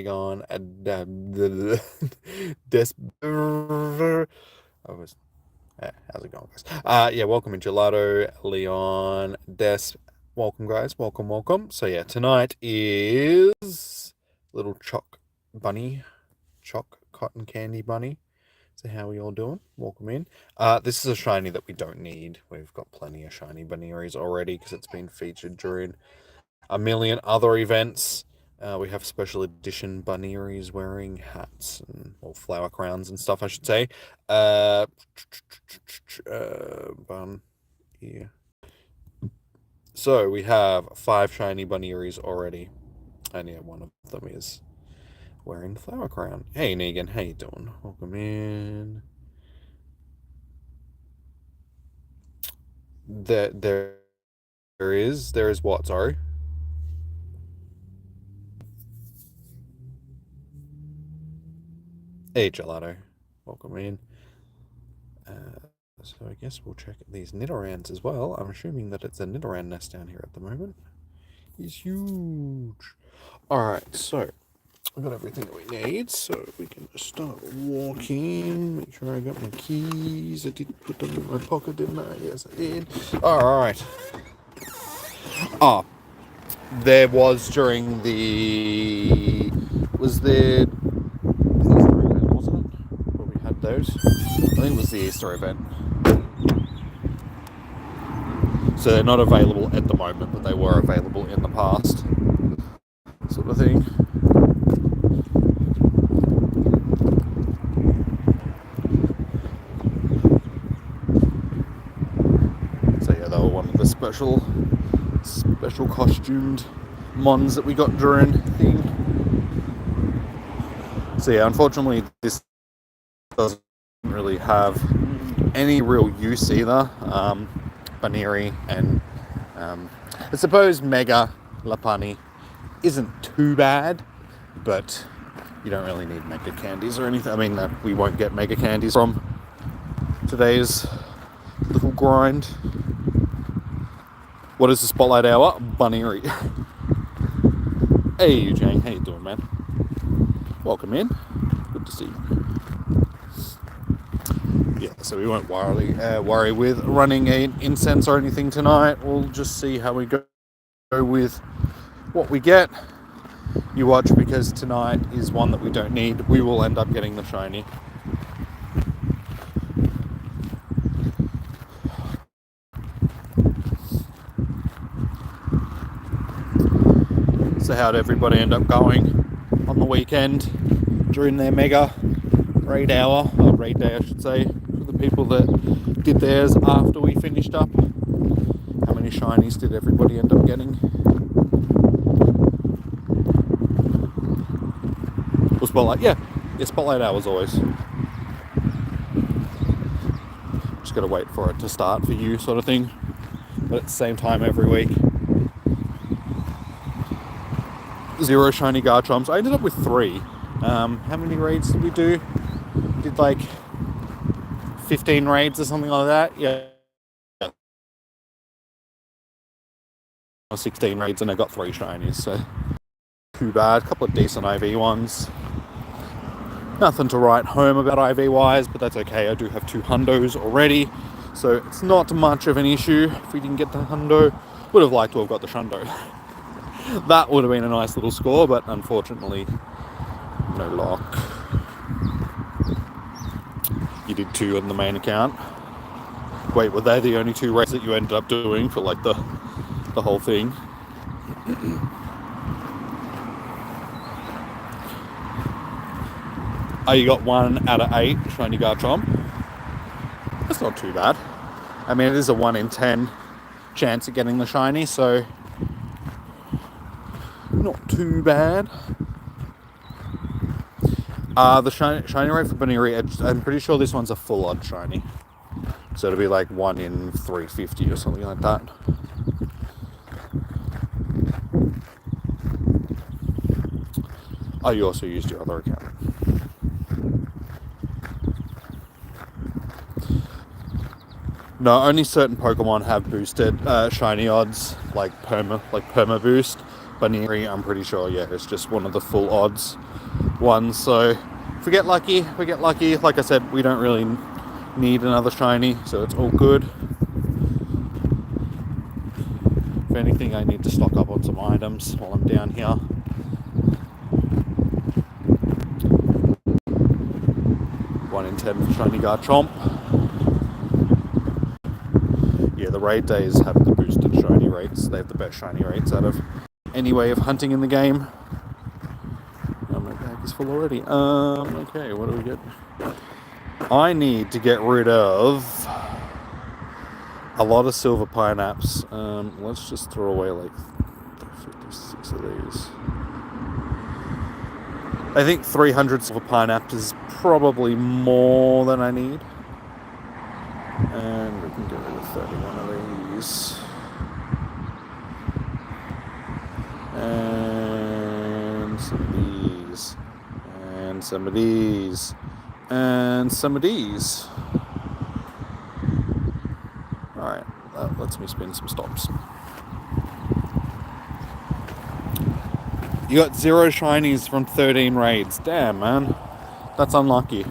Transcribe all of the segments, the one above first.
on Des. How's it going, guys? Yeah, welcome in Gelato, Leon, Des. Welcome, guys. Welcome. So yeah, tonight is little choc cotton candy bunny. So how are we all doing? Welcome in. This is a shiny that we don't need. We've got plenty of shiny Bunearys already because it's been featured during a million other events. We have special edition Bunearys wearing hats or flower crowns and stuff, I should say. Bun here. So we have 5 shiny Bunearys already, and yeah, one of them is wearing the flower crown. Hey Negan, how you doing? Welcome in. There is what? Sorry. Hey Gelato, welcome in. So I guess we'll check these Nidorans as well. I'm assuming that it's a Nidoran nest down here at the moment. It's huge. Alright, so I've got everything that we need, so we can just start walking. Make sure I got my keys. I did put them in my pocket, didn't I? Yes, I did. Alright. There was during the... Was there... Easter event, wasn't it? Where we had those? I think it was the Easter event. So they're not available at the moment, but they were available in the past. Sort of thing. So yeah, they were one of the special costumed mons that we got during the thing. So yeah, unfortunately this doesn't really have any real use either. Buneary and I suppose Mega Lapani isn't too bad, but you don't really need Mega Candies or anything. I mean, we won't get Mega Candies from today's little grind. What is the Spotlight Hour? Buneary. Hey, Eugene, how you doing, man? Welcome in. Good to see you. Yeah, so we won't worry with running an incense or anything tonight. We'll just see how we go with what we get. You watch, because tonight is one that we don't need. We will end up getting the shiny. So how'd everybody end up going on the weekend during their mega raid hour, or raid day I should say, for the people that did theirs after we finished up? How many shinies did everybody end up getting? Well, Spotlight, yeah, Spotlight Hour as always. Just gotta wait for it to start for you, sort of thing, but at the same time every week. 0 shiny Garchomp's. I ended up with 3. How many raids did we do? Did like 15 raids or something like that. Yeah. 16 raids and I got 3 shinies, so too bad. A couple of decent IV ones. Nothing to write home about IV wise, but that's okay. I do have 2 hundos already, so it's not much of an issue if we didn't get the hundo. Would have liked to have got the shundo. That would have been a nice little score, but unfortunately, no luck. You did 2 on the main account. Wait, were they the only 2 raids that you ended up doing for like the whole thing? Oh, you got 1 out of 8 shiny Garchomp. That's not too bad. I mean, it is a 1 in 10 chance of getting the shiny, so not too bad. The shiny rate for Buneary, I'm pretty sure this one's a full on shiny. So it'll be like 1 in 350 or something like that. Oh, you also used your other account. No, only certain Pokemon have boosted shiny odds, like perma boost. Buneary, I'm pretty sure, yeah, it's just one of the full odds ones. So if we get lucky, we get lucky. Like I said, we don't really need another shiny, so it's all good. If anything, I need to stock up on some items while I'm down here. 1 in 10 for shiny Garchomp. Yeah, the raid days have the boosted shiny rates. They have the best shiny rates out of any way of hunting in the game. Oh, my bag is full already. Okay, what do we get? I need to get rid of a lot of silver pineapples. Let's just throw away like 56 of these. I think 300 silver pineapples is probably more than I need. And we can get rid of 31 of these. And some of these. And some of these. And some of these. Alright, that lets me spin some stops. You got 0 shinies from 13 raids. Damn, man. That's unlucky.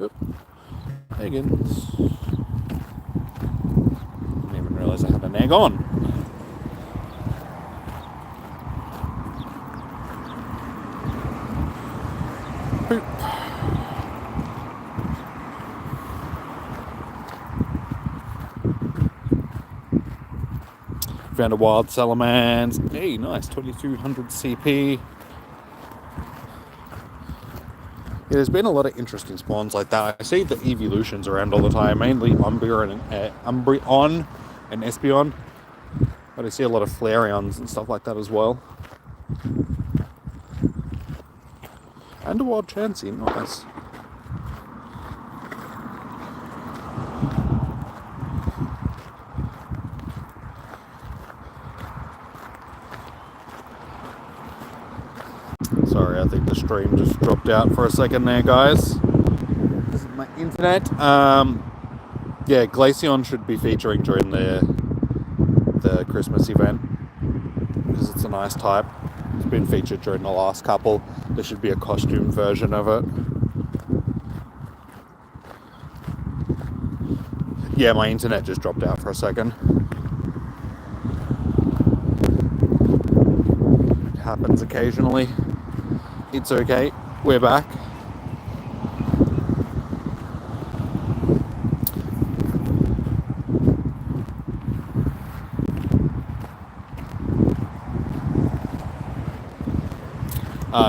Oop. Higgins. Didn't even realise I had an egg on. Poop. Found a wild salamence. Hey, nice, 2200 CP. Yeah, there's been a lot of interesting spawns like that. I see the evolutions around all the time, mainly Umbreon and Espeon. But I see a lot of Flareons and stuff like that as well. And a wild Chansey, nice. Sorry, I think the stream just dropped out for a second there, guys. This is my internet. Yeah, Glaceon should be featuring during the Christmas event because it's a nice type. It's been featured during the last couple. There should be a costume version of it. Yeah, my internet just dropped out for a second. It happens occasionally. It's okay. We're back.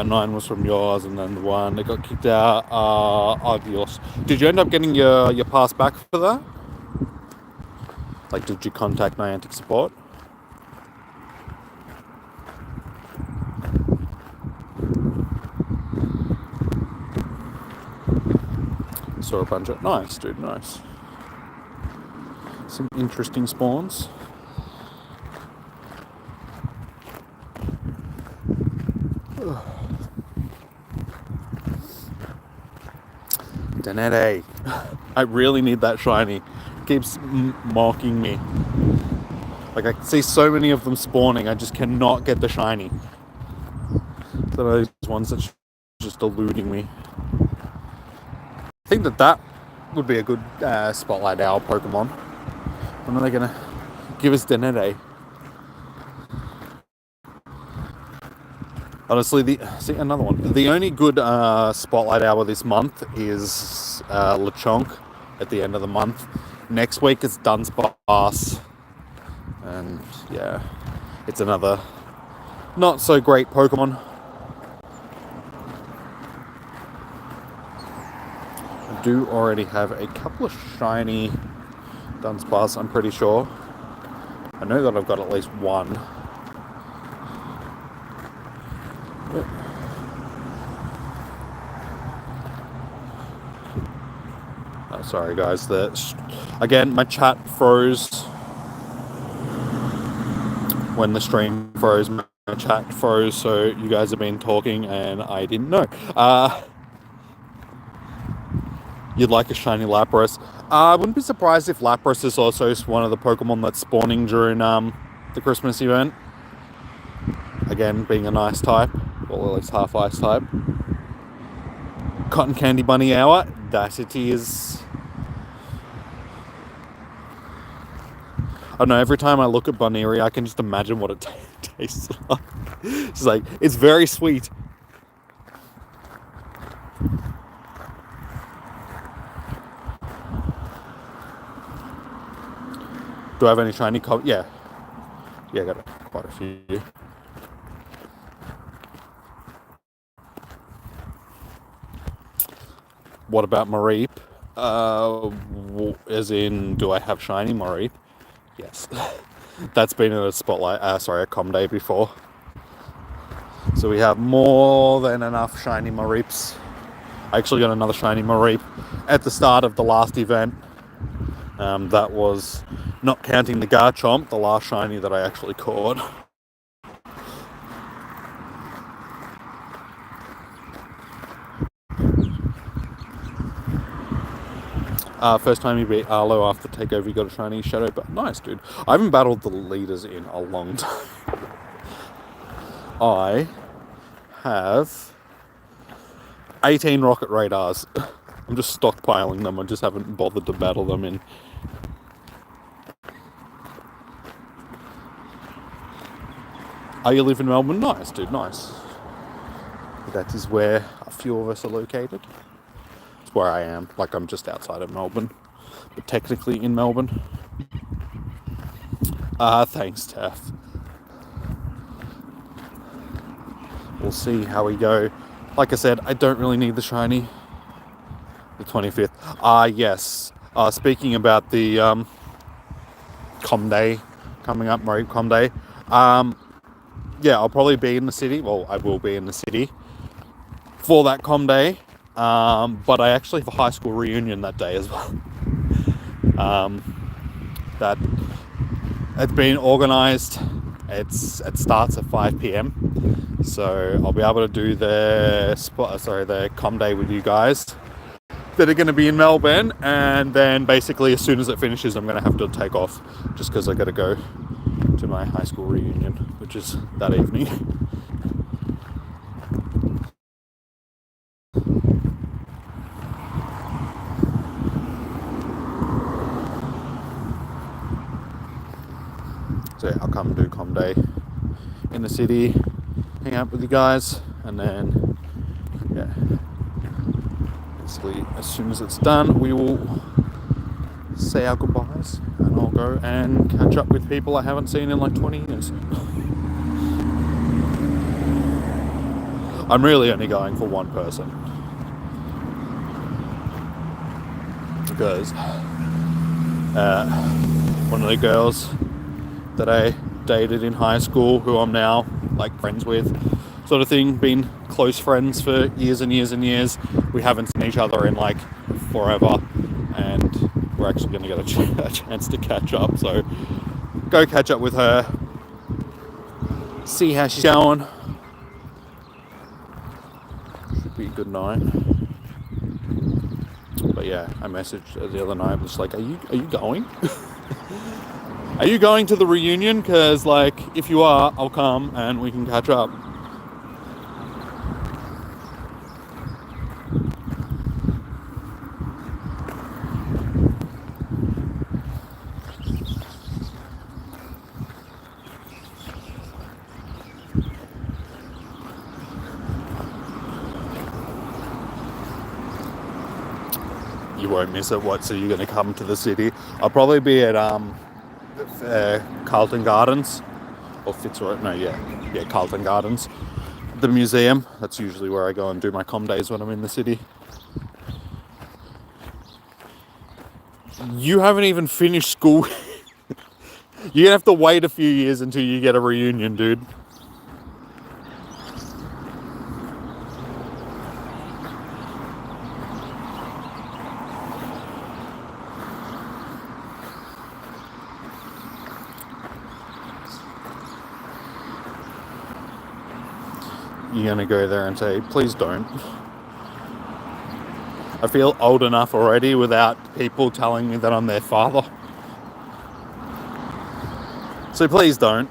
Nine was from yours, and then the one that got kicked out, Adios. Did you end up getting your pass back for that? Like, did you contact Niantic support? Saw a bunch of... Nice, dude, nice. Some interesting spawns. Danette. I really need that shiny. It keeps mocking me. Like, I see so many of them spawning, I just cannot get the shiny. So those ones that's just eluding me. I think that would be a good Spotlight Hour Pokemon. When are they going to give us Danette? Honestly, another one. The only good Spotlight Hour this month is Lechonk at the end of the month. Next week it's Dunsparce. And yeah, it's another not so great Pokemon. I do already have a couple of shiny Dunsparce, I'm pretty sure. I know that I've got at least one. Oh, sorry guys, again my chat froze when the stream froze. My chat froze, so you guys have been talking and I didn't know. You'd like a shiny Lapras? I wouldn't be surprised if Lapras is also one of the Pokemon that's spawning during the Christmas event. Again, being a nice type, or at least half ice type. Cotton Candy Bunny Hour, that it is. I don't know, every time I look at Buneary, I can just imagine what it tastes like. It's like, it's very sweet. Do I have any shiny Yeah. Yeah, I got quite a few. What about Mareep? As in, do I have shiny Mareep? Yes. That's been in a spotlight, a com day before. So we have more than enough shiny Mareeps. I actually got another shiny Mareep at the start of the last event. That was, not counting the Garchomp, the last shiny that I actually caught. First time you beat Arlo after takeover, you got a shiny Shadow, but nice, dude. I haven't battled the leaders in a long time. I have 18 rocket radars. I'm just stockpiling them. I just haven't bothered to battle them in. Oh, you live in Melbourne? Nice, dude, nice. That is where a few of us are located. It's where I am. Like, I'm just outside of Melbourne, but technically in Melbourne. Thanks, Tef. We'll see how we go. Like I said, I don't really need the shiny. The 25th. Yes. Speaking about the com day coming up, Mareep com day. Yeah, I'll probably be in the city. Well, I will be in the city for that com day. But I actually have a high school reunion that day as well. That it's been organised. It starts at 5 p.m. So I'll be able to do the com day with you guys that are going to be in Melbourne, and then basically as soon as it finishes, I'm going to have to take off just because I got to go to my high school reunion, which is that evening. So yeah, I'll come do com day in the city, hang out with you guys, and then yeah, basically as soon as it's done, we will say our goodbyes, and I'll go and catch up with people I haven't seen in like 20 years. I'm really only going for one person, because one of the girls that I dated in high school, who I'm now like friends with, sort of thing, been close friends for years and years and years. We haven't seen each other in like forever, and we're actually going to get a chance to catch up. So go catch up with her, see how she's going. Should be a good night. But yeah, I messaged her the other night, was like, are you going? Are you going to the reunion? Because, like, if you are, I'll come and we can catch up. You won't miss it. What? So you're going to come to the city? I'll probably be at Carlton Gardens, or Fitzroy. No, yeah, Carlton Gardens, the museum. That's usually where I go and do my com days when I'm in the city. You haven't even finished school. You're gonna have to wait a few years until you get a reunion, dude. You're gonna go there and say, please don't. I feel old enough already without people telling me that I'm their father. So please don't.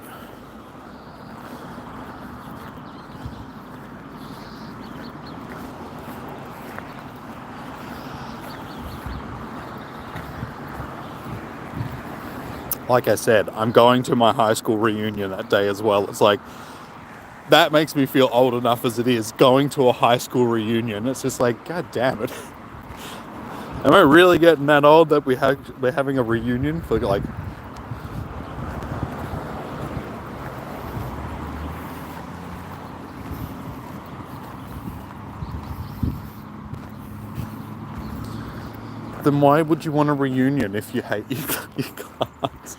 Like I said, I'm going to my high school reunion that day as well. It's like, that makes me feel old enough as it is, going to a high school reunion. It's just like, God damn it. Am I really getting that old that we're having a reunion for like... Then why would you want a reunion if you hate your class?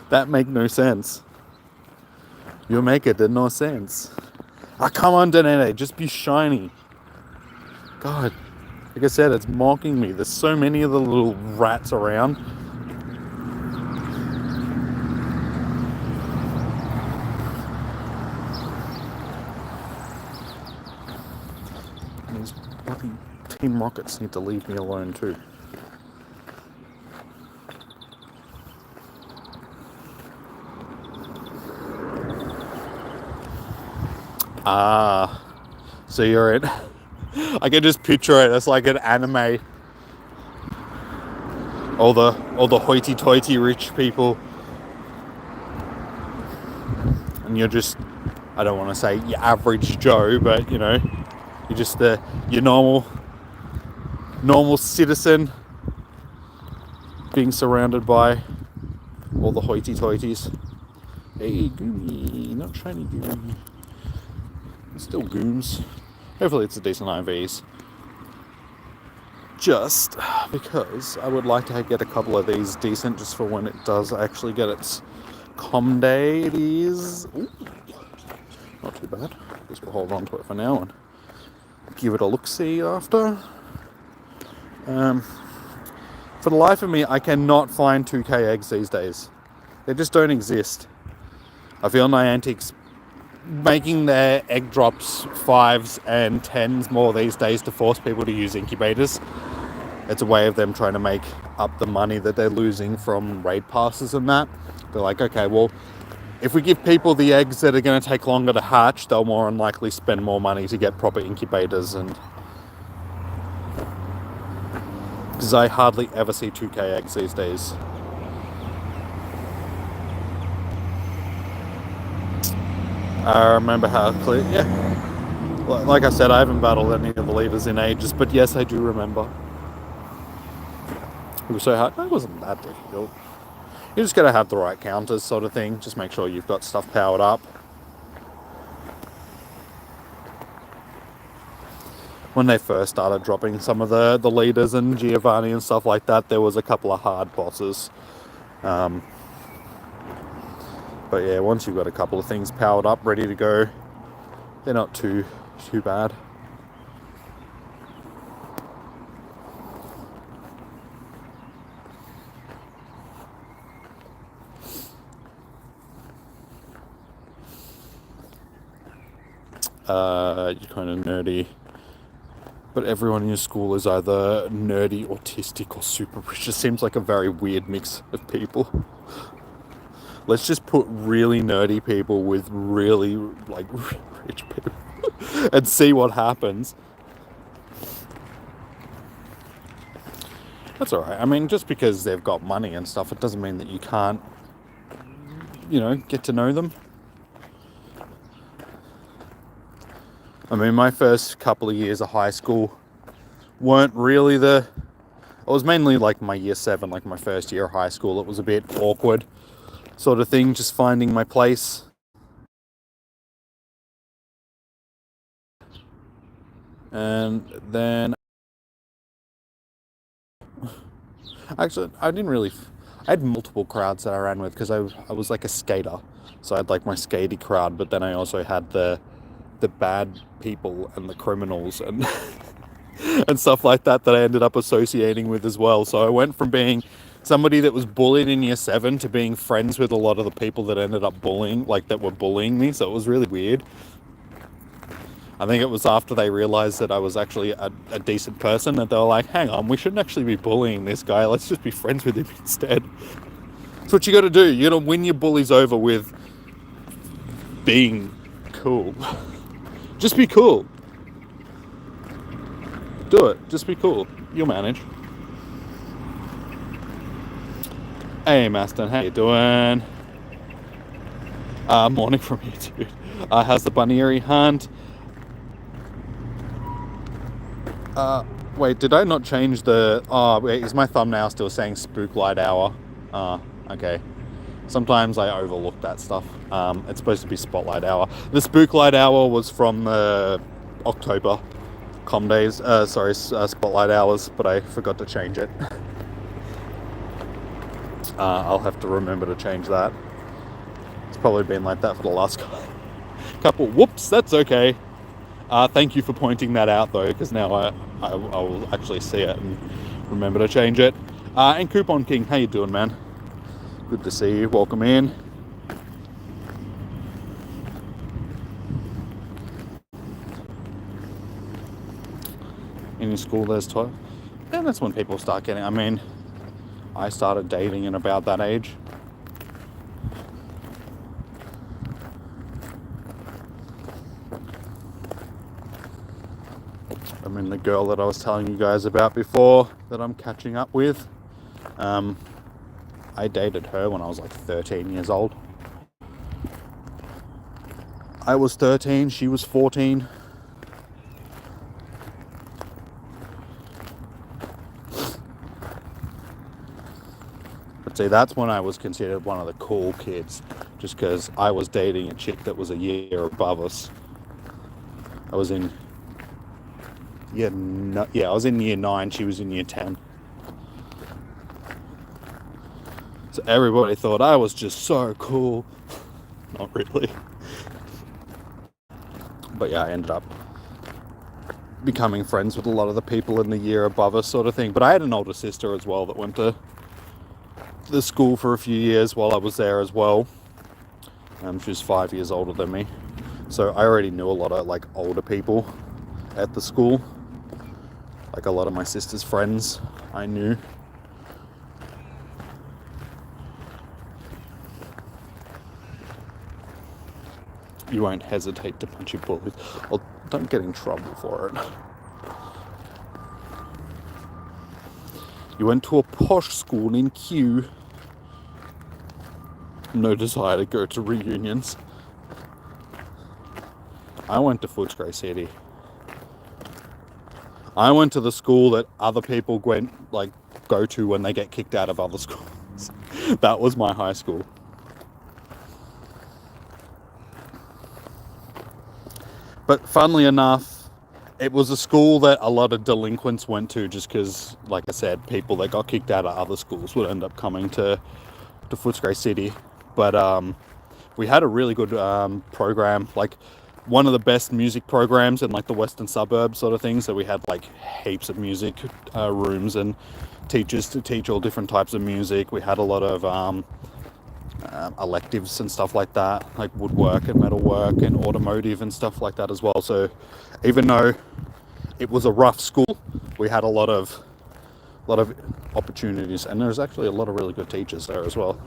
That make no sense. You make it no sense. Ah, come on, Danene, just be shiny. God, like I said, it's mocking me. There's so many of the little rats around. These bloody Team Rockets need to leave me alone too. Ah, so you're in. I can just picture it as like an anime. All the hoity-toity rich people, and you're just, I don't want to say your average Joe, but you know, you're just your normal citizen being surrounded by all the hoity-toities. Hey, Goomy, not shiny Goomy. Still Gooms. Hopefully it's a decent IVs. Just because I would like to get a couple of these decent just for when it does actually get its com day. It is... Ooh, not too bad. Guess we'll hold on to it for now and give it a look-see after. For the life of me, I cannot find 2K eggs these days. They just don't exist. I feel Niantic's making their egg drops 5s and 10s more these days to force people to use incubators. It's a way of them trying to make up the money that they're losing from raid passes and that. They're like, okay, well, if we give people the eggs that are going to take longer to hatch, they'll more than likely spend more money to get proper incubators. And because I hardly ever see 2K eggs these days. I remember how clear, yeah. Like I said, I haven't battled any of the leaders in ages, but yes, I do remember. It was so hard. It wasn't that difficult. You just gotta have the right counters, sort of thing. Just make sure you've got stuff powered up. When they first started dropping some of the leaders and Giovanni and stuff like that, there was a couple of hard bosses. But yeah, once you've got a couple of things powered up, ready to go, they're not too bad. You're kind of nerdy. But everyone in your school is either nerdy, autistic, or super rich. It seems like a very weird mix of people. Let's just put really nerdy people with really, like, rich people and see what happens. That's alright. I mean, just because they've got money and stuff, it doesn't mean that you can't, you know, get to know them. I mean, my first couple of years of high school weren't really it was mainly like my year 7, like my first year of high school. It was a bit awkward sort of thing, just finding my place. And then, actually, I had multiple crowds that I ran with because I was like a skater. So I had like my skatey crowd, but then I also had the bad people and the criminals and and stuff like that I ended up associating with as well. So I went from being somebody that was bullied in year 7 to being friends with a lot of the people that ended up bullying, like that were bullying me. So it was really weird. I think it was after they realized that I was actually a decent person that they were like, hang on, we shouldn't actually be bullying this guy. Let's just be friends with him instead. That's what you got to do. You got to win your bullies over with being cool. Just be cool. Do it. Just be cool. You'll manage. Hey, Maston. How you doing? Morning from you, dude. How's the Buneary hunt? Wait, did I not change the... Oh, wait, is my thumbnail still saying Spotlight Hour? Okay. Sometimes I overlook that stuff. It's supposed to be Spotlight Hour. The Spotlight Hour was from the October Com Days. Spotlight Hours, but I forgot to change it. I'll have to remember to change that. It's probably been like that for the last couple. Whoops, that's okay. Thank you for pointing that out, though, because now I will actually see it and remember to change it. And Coupon King, how you doing, man? Good to see you. Welcome in. In your school, there's 12. Yeah, that's when people start getting... I mean, I started dating in about that age. I mean, the girl that I was telling you guys about before that I'm catching up with, I dated her when I was like 13 years old. I was 13, she was 14. But see, that's when I was considered one of the cool kids, just because I was dating a chick that was a year above us. I was in I was in year 9, she was in year 10. So everybody thought I was just so cool. Not really. But yeah, I ended up becoming friends with a lot of the people in the year above us sort of thing. But I had an older sister as well that went to the school for a few years while I was there as well. She was 5 years older than me. So I already knew a lot of like older people at the school. Like a lot of my sister's friends I knew. You won't hesitate to punch your bullies. Well, don't get in trouble for it. You went to a posh school in Kew. No desire to go to reunions. I went to Footscray City. I went to the school that other people go to when they get kicked out of other schools. That was my high school. But funnily enough, it was a school that a lot of delinquents went to just because, like I said, people that got kicked out of other schools would end up coming to Footscray City. But we had a really good program, like one of the best music programs in like the western suburbs sort of things. So we had like heaps of music rooms and teachers to teach all different types of music. We had a lot of electives and stuff like that, like woodwork and metalwork and automotive and stuff like that as well. So even though it was a rough school, we had a lot of opportunities, and there's actually a lot of really good teachers there as well.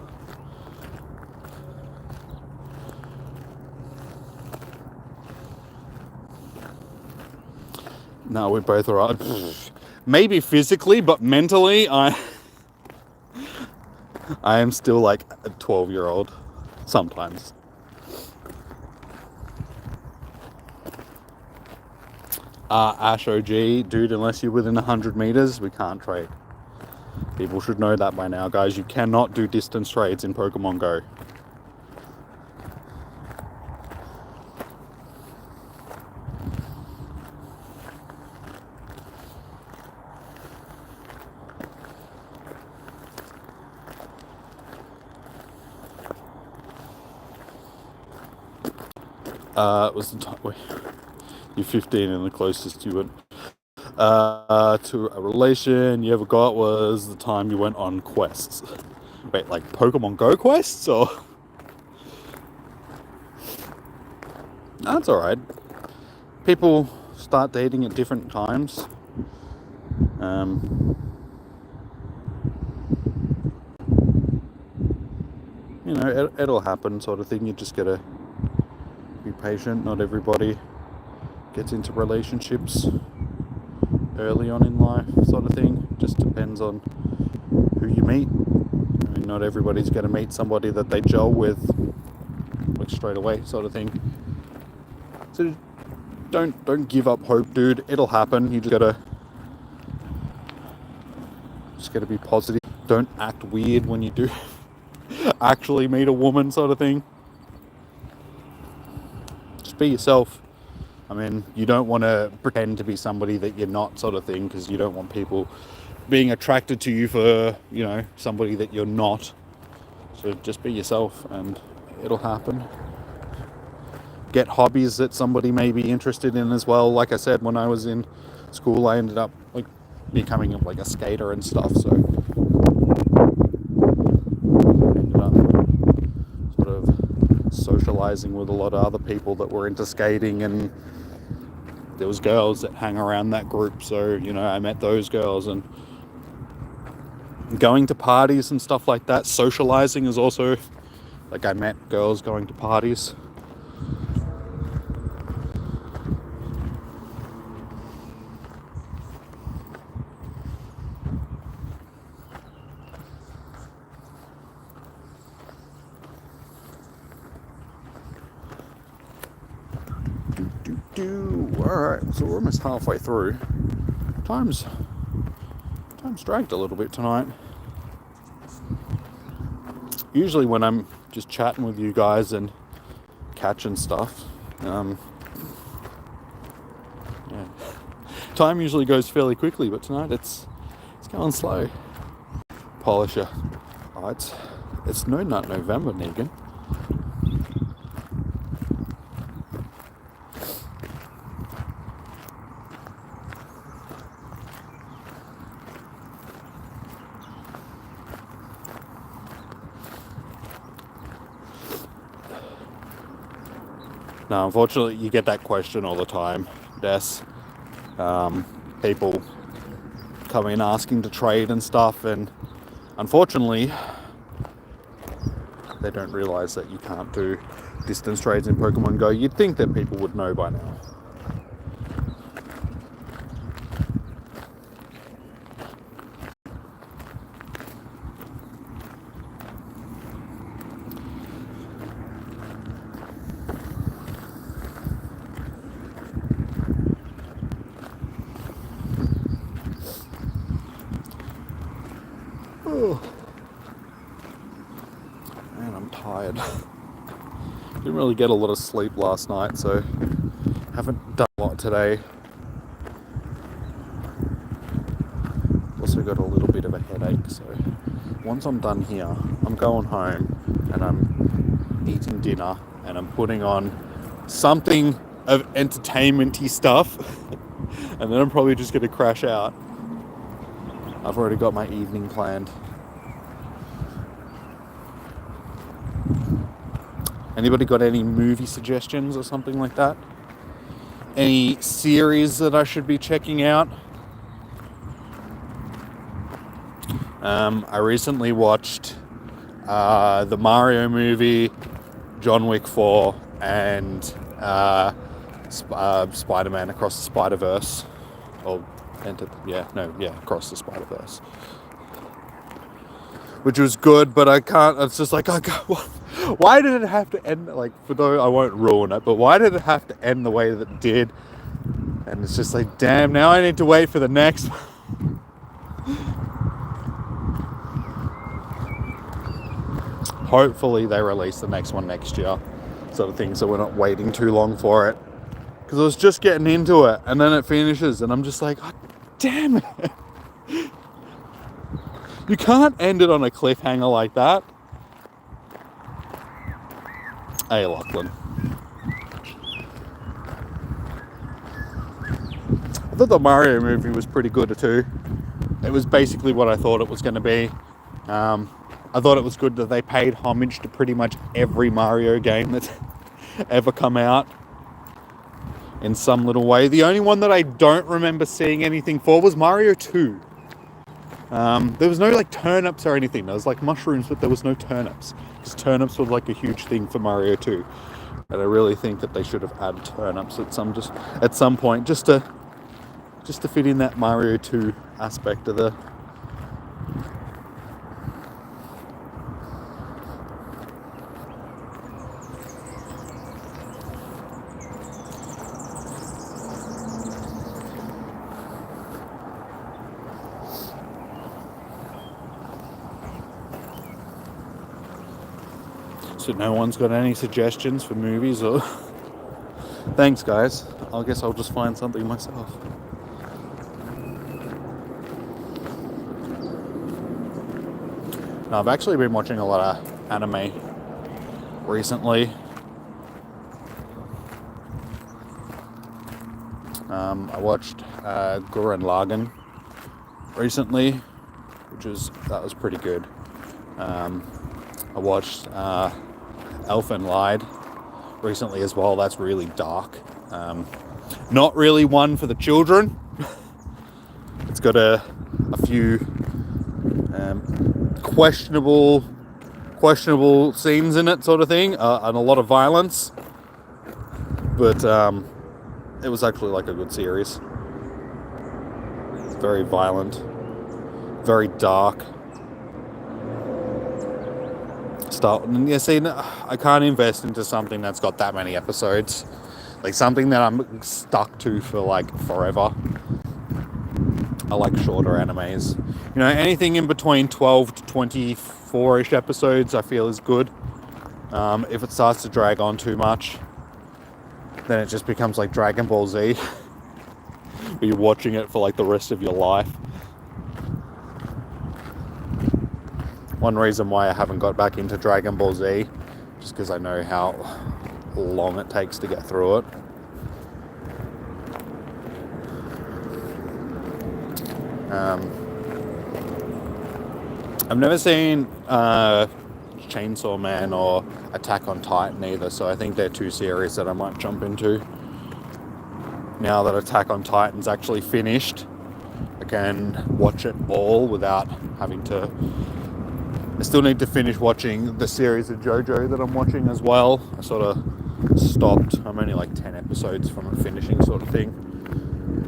No, we both are maybe physically, but mentally I am still like a 12-year-old sometimes. Ash OG, dude, unless you're within 100 meters, we can't trade. People should know that by now, guys. You cannot do distance trades in Pokemon Go. It was the time where you're 15 and the closest you went to a relation you ever got was the time you went on quests. Wait, like Pokemon Go quests, or? That's alright. people start dating at different times. You know, it'll happen, sort of thing. You just gotta be patient. Not everybody gets into relationships early on in life, sort of thing. Just depends on who you meet. I mean, not everybody's gonna meet somebody that they gel with like straight away, sort of thing. So don't give up hope, dude. It'll happen. You just gotta be positive. Don't act weird when you do actually meet a woman, sort of thing. Just be yourself. I mean, you don't want to pretend to be somebody that you're not, sort of thing, because you don't want people being attracted to you for, you know, somebody that you're not. So just be yourself and it'll happen. Get hobbies that somebody may be interested in as well. Like I said, when I was in school, I ended up like becoming like a skater and stuff, so I ended up sort of socializing with a lot of other people that were into skating, and there was girls that hang around that group, so, you know, I met those girls. And going to parties and stuff like that, socializing is also, like, I met girls going to parties. Alright, so we're almost halfway through. Time's dragged a little bit tonight. Usually when I'm just chatting with you guys and catching stuff, yeah, time usually goes fairly quickly, but tonight it's going slow. Polisher. Oh, it's No Nut November, Negan. Now, unfortunately, you get that question all the time, Des. People come in asking to trade and stuff, and unfortunately, they don't realise that you can't do distance trades in Pokemon Go. You'd think that people would know by now. Man, I'm tired. Didn't really get a lot of sleep last night, so haven't done a lot today. Also got a little bit of a headache, so once I'm done here, I'm going home and I'm eating dinner and I'm putting on something of entertainment-y stuff and then I'm probably just going to crash out. I've already got my evening planned. Anybody got any movie suggestions or something like that? Any series that I should be checking out? I recently watched the Mario movie, John Wick 4, and Spider-Man Across the Spider-Verse. Across the Spider-Verse. Which was good, but I can't, it's just like, why did it have to end, like, for though I won't ruin it, but why did it have to end the way that it did? And it's just like, damn, now I need to wait for the next one. Hopefully they release the next one next year, sort of thing, so we're not waiting too long for it. Because I was just getting into it, and then it finishes, and I'm just like, oh, damn it. You can't end it on a cliffhanger like that. Hey, Lachlan. I thought the Mario movie was pretty good too. It was basically what I thought it was going to be. I thought it was good that they paid homage to pretty much every Mario game that's ever come out. in some little way. The only one that I don't remember seeing anything for was Mario 2. There was no like turnips or anything. There was like mushrooms, but there was no turnips. Because turnips were like a huge thing for Mario 2. And I really think that they should have added turnips at some point, just to fit in that Mario 2 aspect of the. So no one's got any suggestions for movies or... Thanks, guys. I guess I'll just find something myself. Now, I've actually been watching a lot of anime recently. I watched Gurren Lagann recently, that was pretty good. I watched Elfen Lied recently as well. That's really dark. Not really one for the children. It's got a few questionable scenes in it, sort of thing, and a lot of violence. But it was actually like a good series. It's very violent, very dark. And yeah, see, I can't invest into something that's got that many episodes. Like something that I'm stuck to for like forever. I like shorter animes. You know, anything in between 12 to 24-ish episodes I feel is good. If it starts to drag on too much, then it just becomes like Dragon Ball Z. Where you're watching it for like the rest of your life. One reason why I haven't got back into Dragon Ball Z, just because I know how long it takes to get through it. I've never seen Chainsaw Man or Attack on Titan either, so I think they're two series that I might jump into. Now that Attack on Titan's actually finished, I can watch it all without having to... I still need to finish watching the series of JoJo that I'm watching as well. I sort of stopped. I'm only like 10 episodes from it finishing, sort of thing.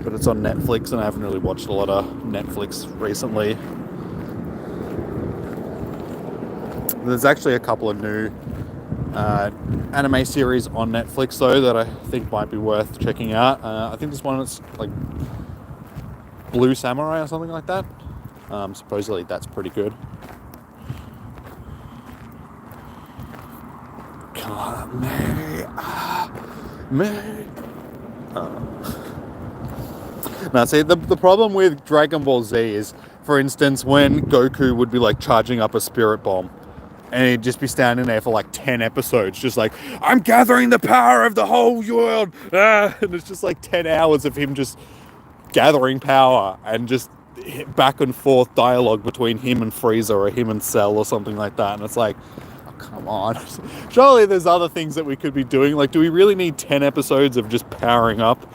But it's on Netflix and I haven't really watched a lot of Netflix recently. There's actually a couple of new anime series on Netflix though that I think might be worth checking out. I think this one is like Blue Samurai or something like that. Supposedly that's pretty good. Now, see, the problem with Dragon Ball Z is, for instance, when Goku would be like charging up a spirit bomb, and he'd just be standing there for like 10 episodes, just like, I'm gathering the power of the whole world, and it's just like 10 hours of him just gathering power, and just back and forth dialogue between him and Frieza, or him and Cell, or something like that, and it's like, come on. Surely there's other things that we could be doing. Like, do we really need 10 episodes of just powering up?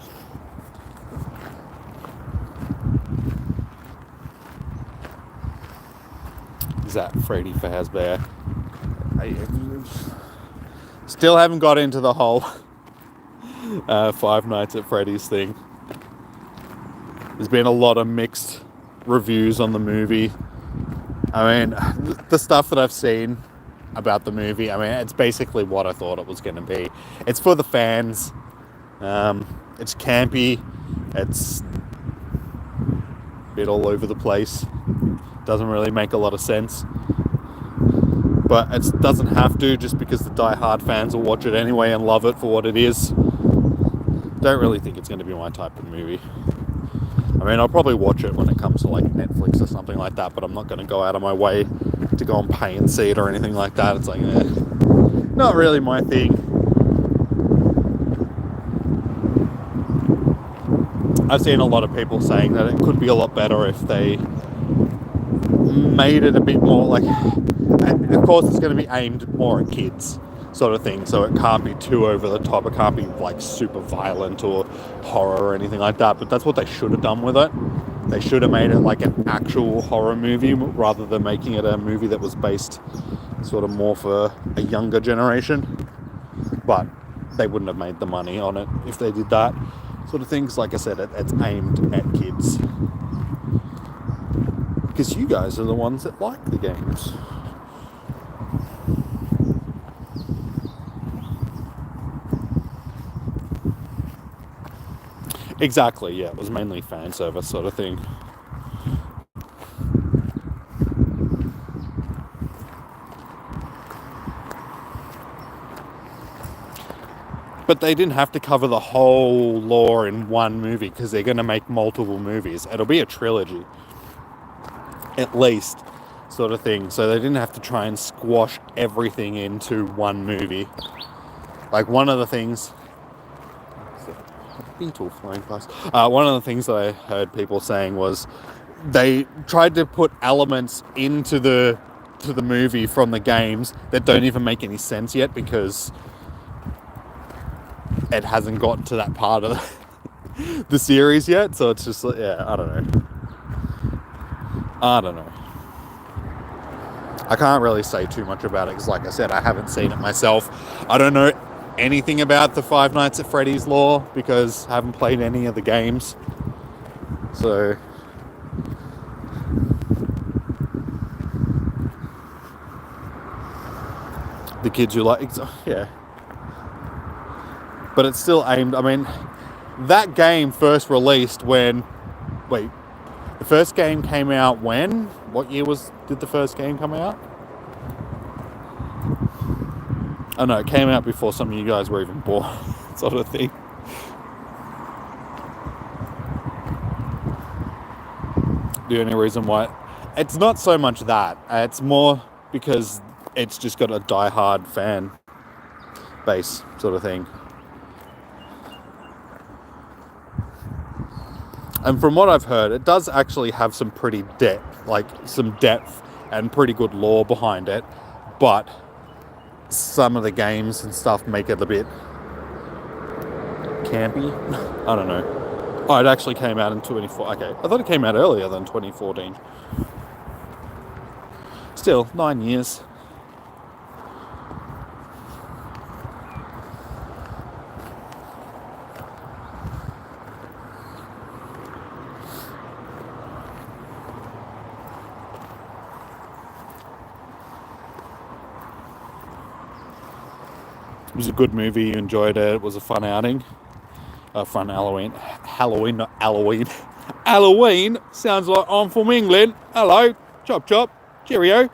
Is that Freddy Fazbear? I still haven't got into the whole Five Nights at Freddy's thing. There's been a lot of mixed reviews on the movie. I mean, the stuff that I've seen about the movie, I mean, it's basically what I thought it was going to be. It's for the fans. It's campy. It's a bit all over the place. Doesn't really make a lot of sense. But it doesn't have to, just because the die-hard fans will watch it anyway and love it for what it is. Don't really think it's going to be my type of movie. I mean, I'll probably watch it when it comes to like Netflix or something like that, but I'm not going to go out of my way to go and pay and see it or anything like that. It's like, not really my thing. I've seen a lot of people saying that it could be a lot better if they made it a bit more like, of course it's going to be aimed more at kids, sort of thing. So it can't be too over the top. It can't be like super violent or horror or anything like that. But that's what they should have done with it. They should have made it like an actual horror movie rather than making it a movie that was based sort of more for a younger generation. But they wouldn't have made the money on it if they did that sort of things. Like I said, it's aimed at kids. Because you guys are the ones that like the games. Exactly, yeah, it was mainly fan service sort of thing. But they didn't have to cover the whole lore in one movie because they're going to make multiple movies. It'll be a trilogy, at least, sort of thing. So they didn't have to try and squash everything into one movie. Like one of the things... beetle flying past. One of the things that I heard people saying was they tried to put elements into the movie from the games that don't even make any sense yet because it hasn't gotten to that part of the series yet. So it's just, yeah, I don't know. I can't really say too much about it because, like I said, I haven't seen it myself. I don't know anything about the Five Nights at Freddy's lore because I haven't played any of the games. So the kids who like, yeah. But it's still aimed, I mean, that game first released when, the first game came out when? What year did the first game come out? Oh no, it came out before some of you guys were even born, sort of thing. The only reason why... It's not so much that. It's more because it's just got a die-hard fan base, sort of thing. And from what I've heard, it does actually have some pretty depth and pretty good lore behind it. But some of the games and stuff make it a bit campy. I don't know. Oh, it actually came out in 2014. Okay, I thought it came out earlier than 2014. Still, 9 years. It was a good movie. You enjoyed it. It was a fun outing. Fun Halloween. Halloween, not Halloween. Halloween sounds like I'm from England. Hello. Chop chop. Cheerio.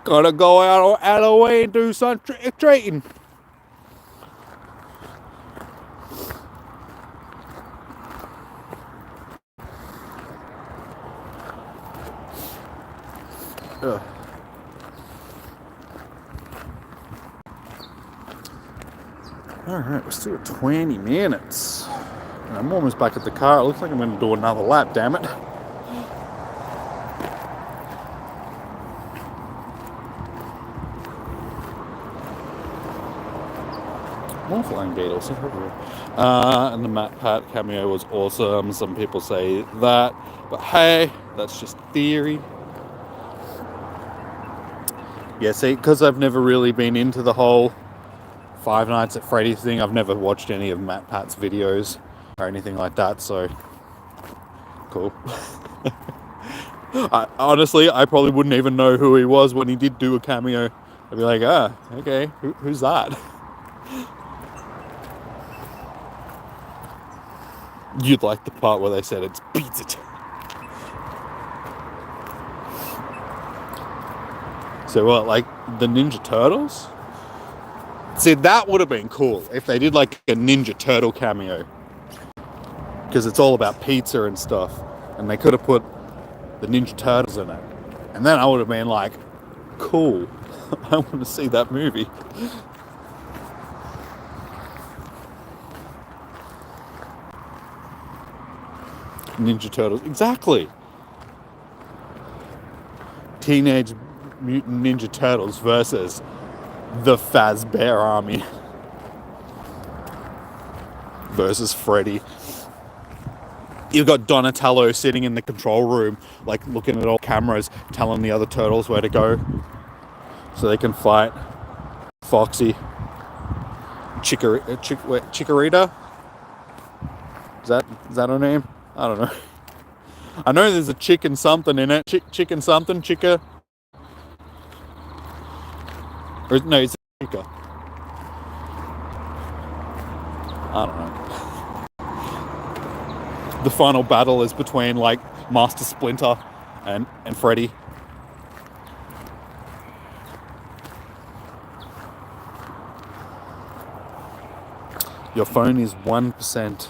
Gotta go out on Halloween, do some trick-or-treating. Ugh. Alright, we're still at 20 minutes. And I'm almost back at the car. It looks like I'm going to do another lap, damn it. More flying beetles. And the Matt Pat cameo was awesome. Some people say that. But hey, that's just theory. Yeah, see, because I've never really been into the whole Five Nights at Freddy's thing, I've never watched any of Matt Pat's videos or anything like that, so cool. Honestly, I probably wouldn't even know who he was when he did do a cameo. I'd be like, okay, who's that? You'd like the part where they said it's pizza time. So what, like the Ninja Turtles? See, that would have been cool if they did like a Ninja Turtle cameo. Because it's all about pizza and stuff. And they could have put the Ninja Turtles in it. And then I would have been like, cool. I want to see that movie. Ninja Turtles. Exactly. Teenage Mutant Ninja Turtles versus the Fazbear Army versus Freddy. You've got Donatello sitting in the control room, like looking at all cameras, telling the other turtles where to go so they can fight. Foxy. Chikorita? Is that her name? I don't know. I know there's a chicken something in it. Chicken something? Chica? Or no, it's Chica. I don't know. The final battle is between like Master Splinter and Freddy. Your phone is 1%.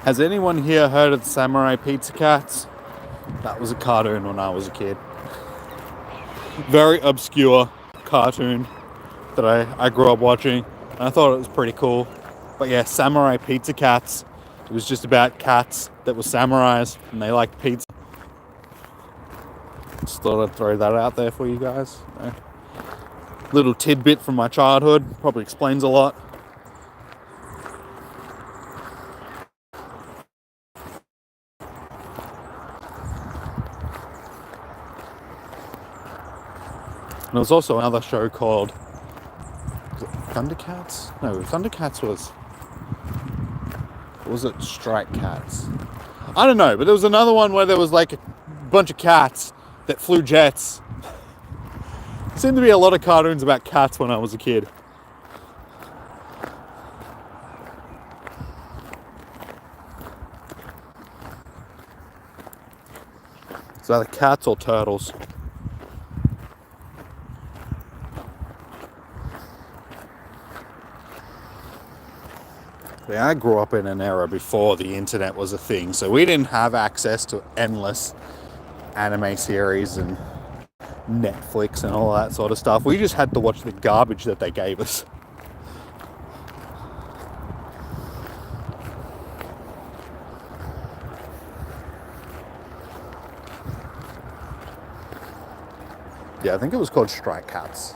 Has anyone here heard of the Samurai Pizza Cats? That was a cartoon when I was a kid. Very obscure cartoon that I grew up watching, and I thought it was pretty cool. But yeah, Samurai Pizza Cats. It was just about cats that were samurais and they liked pizza. Just thought I'd throw that out there for you guys. Little tidbit from my childhood, probably explains a lot. And there was also another show called, was it Thundercats? No, Thundercats was it Strike Cats? I don't know, but there was another one where there was like a bunch of cats that flew jets. Seemed to be a lot of cartoons about cats when I was a kid. It's either cats or turtles. Yeah, I grew up in an era before the internet was a thing, so we didn't have access to endless anime series and Netflix and all that sort of stuff. We just had to watch the garbage that they gave us. Yeah, I think it was called Strike Cats,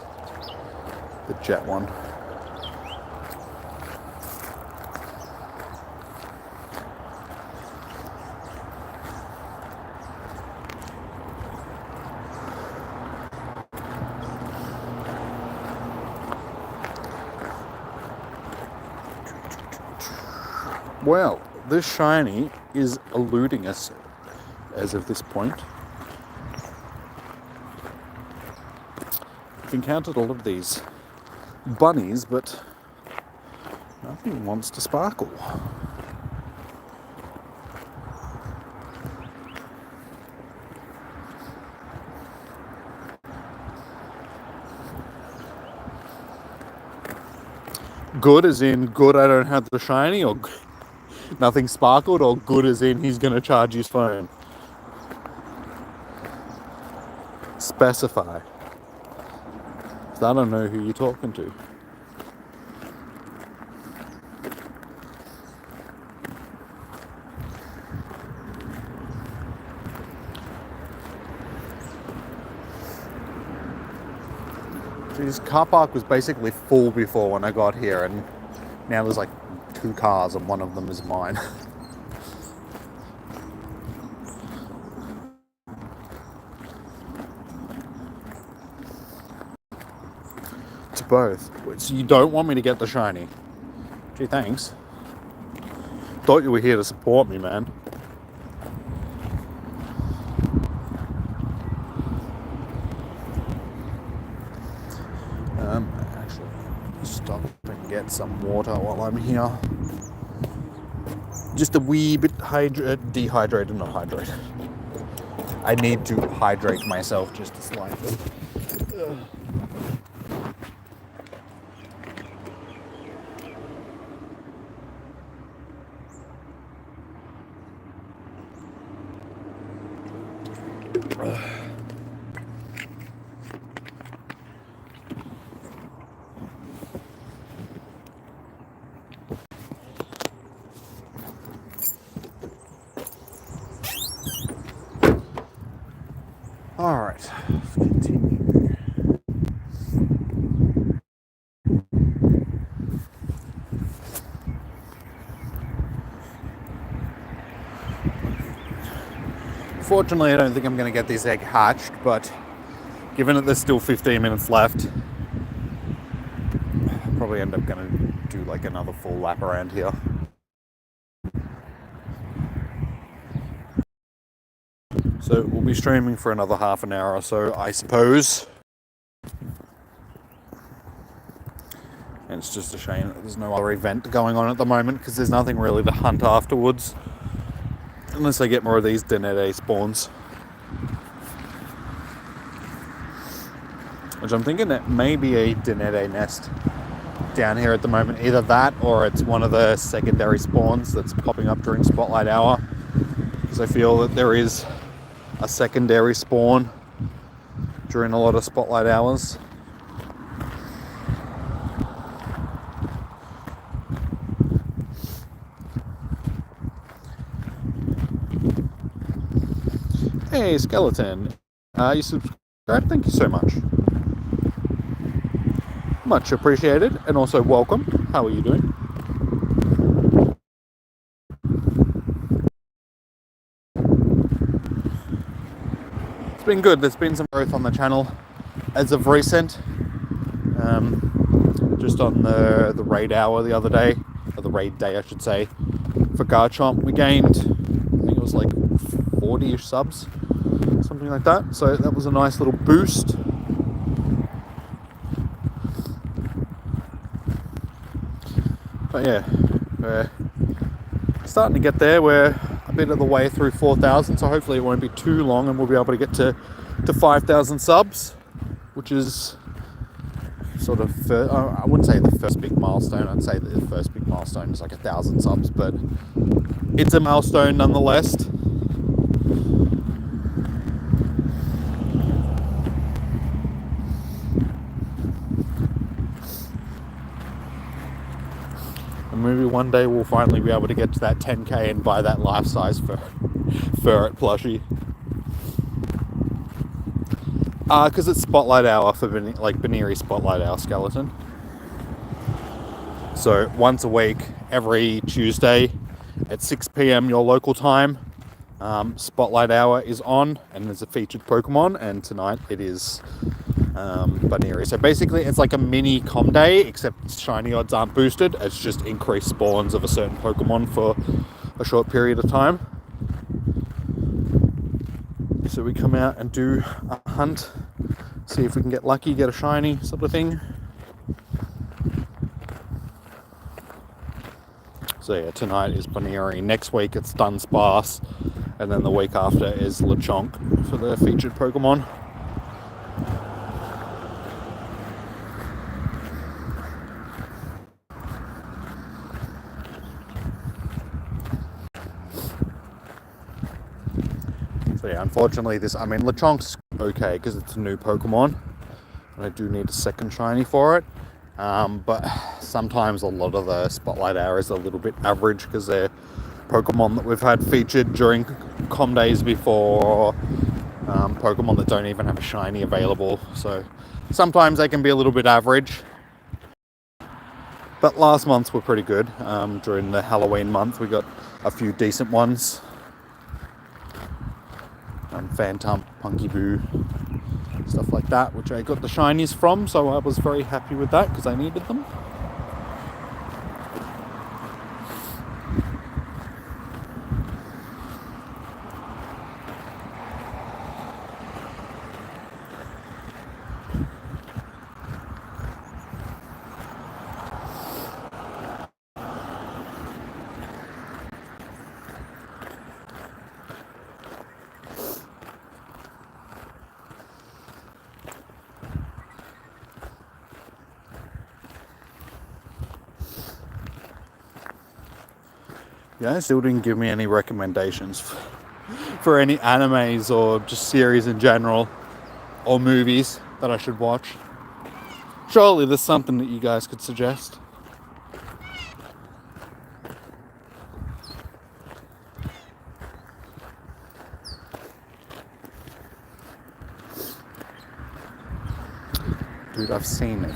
the jet one. Well, this shiny is eluding us as of this point. I've encountered all of these bunnies, but nothing wants to sparkle. Good as in good I don't have the shiny, or nothing sparkled, or good as in he's going to charge his phone? Specify. I don't know who you're talking to. This car park was basically full before when I got here, and now there's like 2 cars and one of them is mine. To both. So you don't want me to get the shiny? Gee, thanks. Thought you were here to support me, man. Actually, stop and get some water while I'm here. Just a wee bit dehydrated, not hydrated. I need to hydrate myself just slightly. Unfortunately, I don't think I'm going to get this egg hatched, but given that there's still 15 minutes left, I'll probably end up going to do like another full lap around here. So we'll be streaming for another half an hour or so, I suppose. And it's just a shame that there's no other event going on at the moment, because there's nothing really to hunt afterwards. Unless I get more of these Denede spawns. Which I'm thinking that may be a Denede nest down here at the moment. Either that, or it's one of the secondary spawns that's popping up during Spotlight Hour. Because I feel that there is a secondary spawn during a lot of Spotlight Hours. Hey, Skeleton. You subscribed? Thank you so much. Much appreciated, and also welcome. How are you doing? It's been good. There's been some growth on the channel as of recent. Just on the raid hour the other day, or the raid day I should say, for Garchomp, we gained, I think it was like 40-ish subs, something like that. So that was a nice little boost. But yeah, we're starting to get there. We're a bit of the way through 4,000, so hopefully it won't be too long and we'll be able to get to 5,000 subs, which is sort of, I wouldn't say the first big milestone. I'd say that the first big milestone is like 1,000 subs, but it's a milestone nonetheless. And maybe one day we'll finally be able to get to that 10k and buy that life-size ferret plushie. Because it's Spotlight Hour for Buneary Spotlight Hour Skeleton. So once a week, every Tuesday at 6 p.m. your local time, Spotlight Hour is on, and there's a featured Pokemon, and tonight it is Buneary. So basically it's like a mini com day, except shiny odds aren't boosted. It's just increased spawns of a certain Pokemon for a short period of time. So we come out and do a hunt, see if we can get lucky, get a shiny sort of thing. So yeah, tonight is Buneary. Next week it's Dunsparce, and then the week after is Lechonk for the featured Pokemon. So yeah, unfortunately Lechonk's okay because it's a new Pokemon, and I do need a second shiny for it. But sometimes a lot of the Spotlight Hour is a little bit average because they're Pokemon that we've had featured during com days before, Pokemon that don't even have a shiny available. So sometimes they can be a little bit average. But last months were pretty good. During the Halloween month we got a few decent ones. Phantump, Punkyboo, stuff like that, which I got the shinies from, so I was very happy with that because I needed them. Yeah, still didn't give me any recommendations for any animes or just series in general or movies that I should watch. Surely there's something that you guys could suggest. Dude, I've seen it.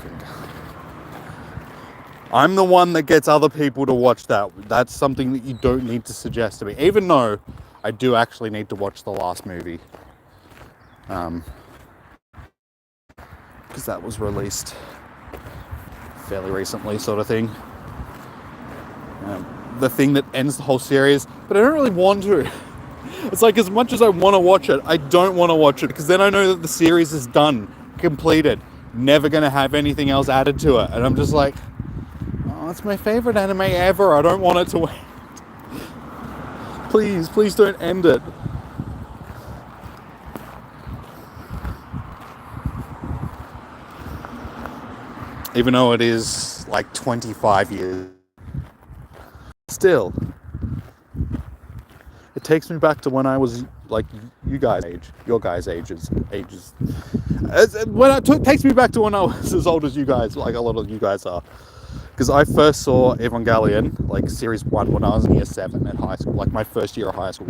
I'm the one that gets other people to watch that. That's something that you don't need to suggest to me. Even though I do actually need to watch the last movie. Because that was released fairly recently, sort of thing. The thing that ends the whole series, but I don't really want to. It's like, as much as I want to watch it, I don't want to watch it, because then I know that the series is done, completed, never going to have anything else added to it. And I'm just like, oh, it's my favorite anime ever. I don't want it to end. Please don't end it. Even though it is like 25 years. Still. It takes me back to when I was like your guys' ages. Takes me back to when I was as old as you guys, like a lot of you guys are. Because I first saw Evangelion, like series 1, when I was in year 7 at high school, like my first year of high school.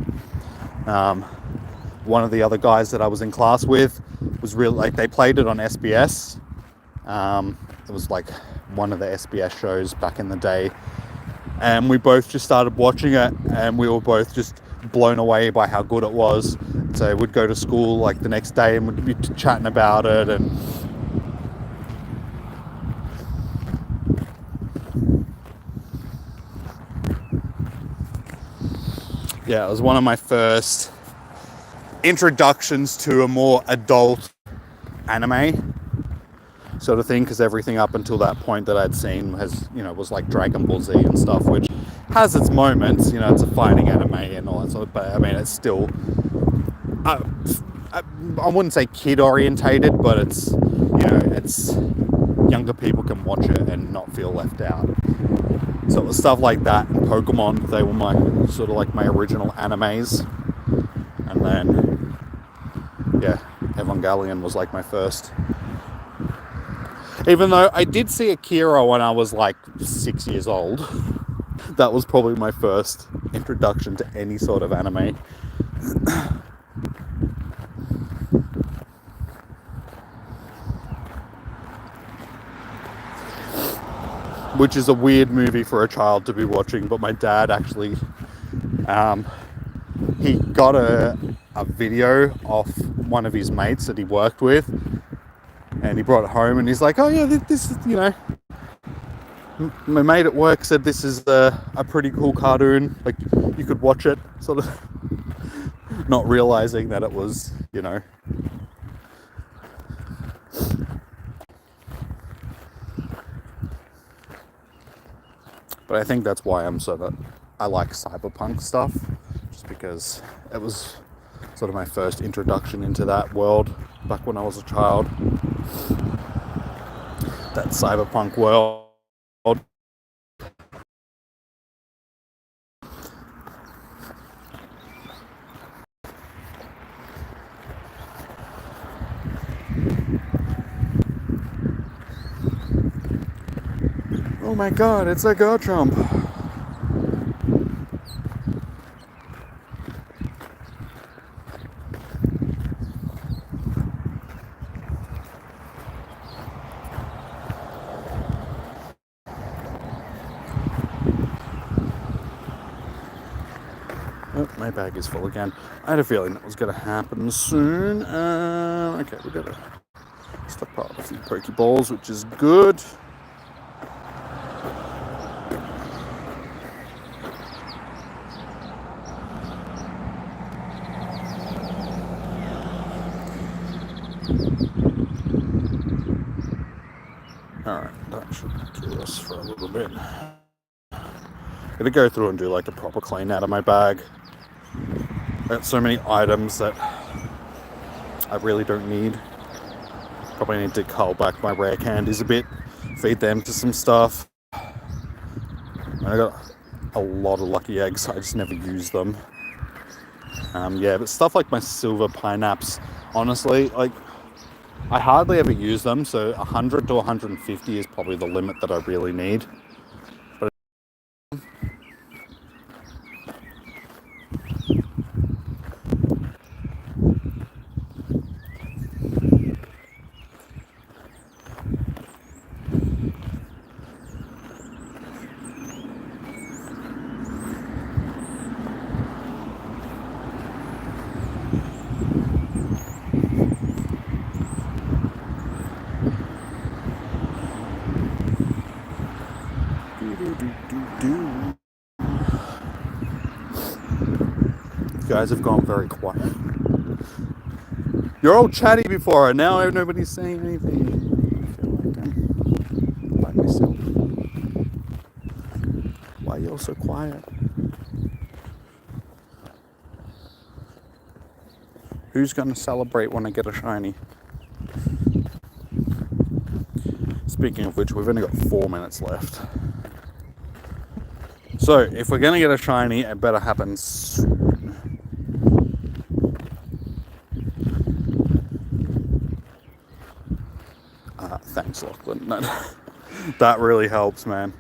One of the other guys that I was in class with was really, like, they played it on SBS. It was like one of the SBS shows back in the day. And we both just started watching it, and we were both just blown away by how good it was. So we'd go to school like the next day and we'd be chatting about it. And yeah, it was one of my first introductions to a more adult anime sort of thing, because everything up until that point that I'd seen was like Dragon Ball Z and stuff, which has its moments. It's a fighting anime and all that sort of, but I mean, it's still I wouldn't say kid orientated, but it's younger people can watch it and not feel left out. So it was stuff like that, and Pokemon, they were my sort of like my original animes. And then Evangelion was like my first. Even though I did see Akira when I was like 6 years old. That was probably my first introduction to any sort of anime. Which is a weird movie for a child to be watching, but my dad actually, he got a video off one of his mates that he worked with, and he brought it home, and he's like, oh yeah, this is, my mate at work said this is a pretty cool cartoon, like you could watch it, sort of not realizing that it was, But I think that's why I like cyberpunk stuff, just because it was sort of my first introduction into that world back when I was a child. That cyberpunk world. Oh my god, it's a Garchomp. Oh, my bag is full again. I had a feeling that was going to happen soon. Okay, we got to stockpile a few Pokeballs, which is good. Alright, that should do us for a little bit. I'm gonna go through and do like a proper clean out of my bag. I got so many items that I really don't need. Probably need to cull back my rare candies a bit, feed them to some stuff. I got a lot of lucky eggs, I just never use them. But stuff like my silver pineapples, honestly, like, I hardly ever use them, so 100 to 150 is probably the limit that I really need. But guys have gone very quiet. You're all chatty before, and now nobody's saying anything. I feel like I'm by myself. Why are you all so quiet? Who's going to celebrate when I get a shiny? Speaking of which, we've only got 4 minutes left. So, if we're going to get a shiny, it better happen soon. Thanks, Lachlan. No, that really helps, man.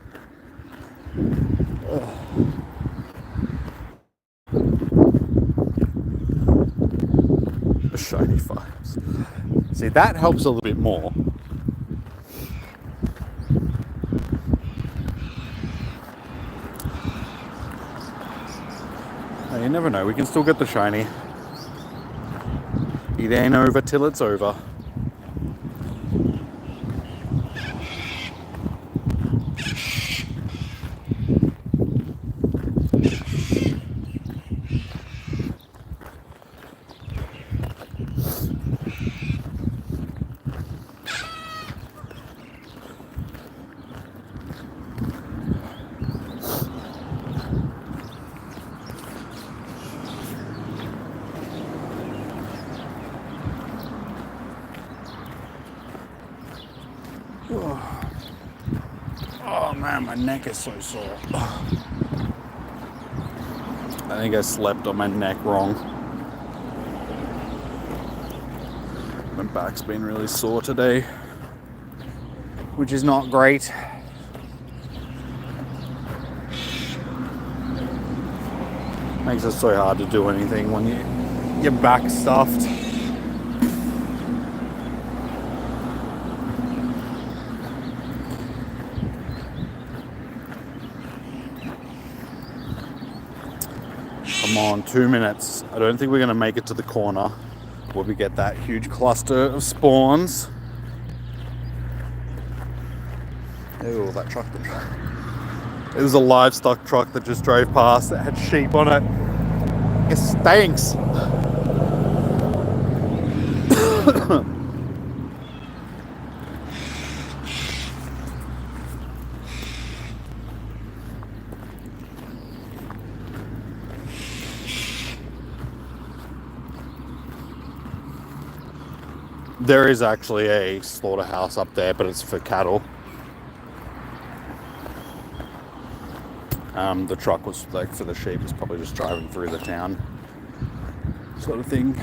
The shiny fives. See, that helps a little bit more. You never know, we can still get the shiny. It ain't over till it's over. Oh man, my neck is so sore. I think I slept on my neck wrong. My back's been really sore today, which is not great. Makes it so hard to do anything when your back's stuffed. Come on, 2 minutes. I don't think we're going to make it to the corner where we get that huge cluster of spawns. Oh, that truck. It was a livestock truck that just drove past that had sheep on it. It stinks. There is actually a slaughterhouse up there, but it's for cattle. The truck was like for the sheep, was probably just driving through the town, sort of thing.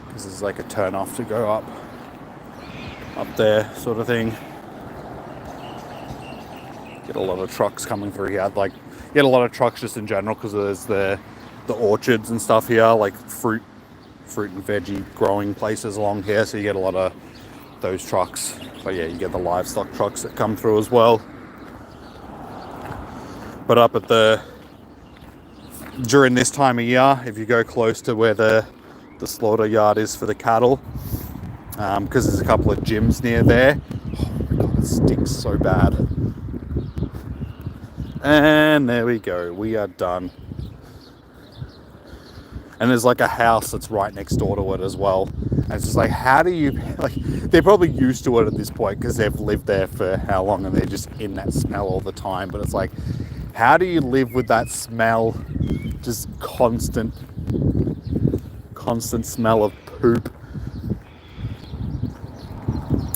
Because there's like a turn off to go up there, sort of thing. Get a lot of trucks coming through here. Like, get a lot of trucks just in general because there's the orchards and stuff here, like fruit and veggie growing places along here. So you get a lot of those trucks. But yeah, you get the livestock trucks that come through as well. But up at during this time of year, if you go close to where the slaughter yard is for the cattle, because there's a couple of gyms near there. Oh my god, it stinks so bad. And there we go, we are done. And there's like a house that's right next door to it as well. And it's just like, how do you, like, they're probably used to it at this point because they've lived there for how long and they're just in that smell all the time. But it's like, how do you live with that smell? Just constant smell of poop.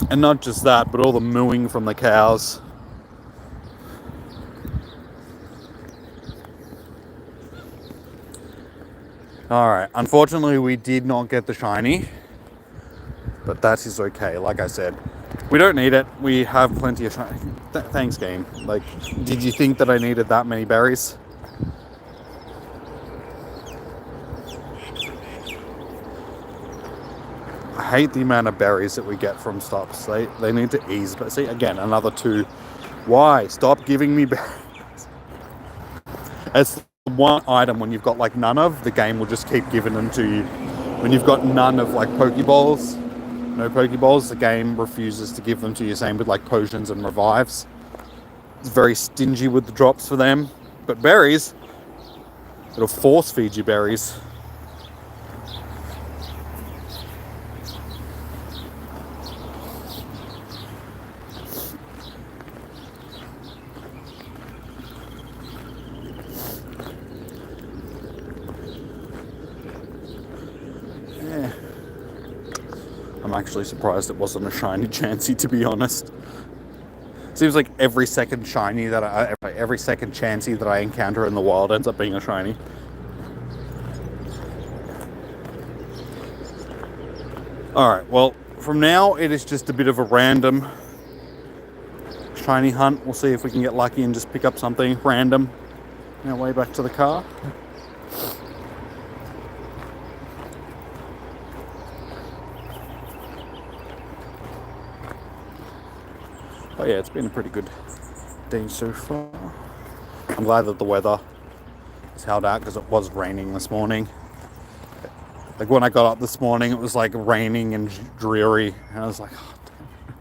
And not just that, but all the mooing from the cows. Alright, unfortunately we did not get the shiny. But that is okay, like I said. We don't need it. We have plenty of shiny. Thanks, game. Like, did you think that I needed that many berries? I hate the amount of berries that we get from stops. They need to ease. But see, again, another 2. Why? Stop giving me berries. It's one item when you've got like none of, the game will just keep giving them to you. When you've got none of like Pokeballs, no Pokeballs, the game refuses to give them to you. Same with like potions and revives. It's very stingy with the drops for them. But berries, It'll force feed you berries. Yeah. I'm actually surprised it wasn't a shiny Chansey, to be honest. Seems like every second Chansey that I encounter in the wild ends up being a shiny. Alright, well, from now it is just a bit of a random shiny hunt. We'll see if we can get lucky and just pick up something random on our way back to the car. But yeah, it's been a pretty good day so far. I'm glad that the weather is held out because it was raining this morning. Like when I got up this morning, it was like raining and dreary, and I was like, oh,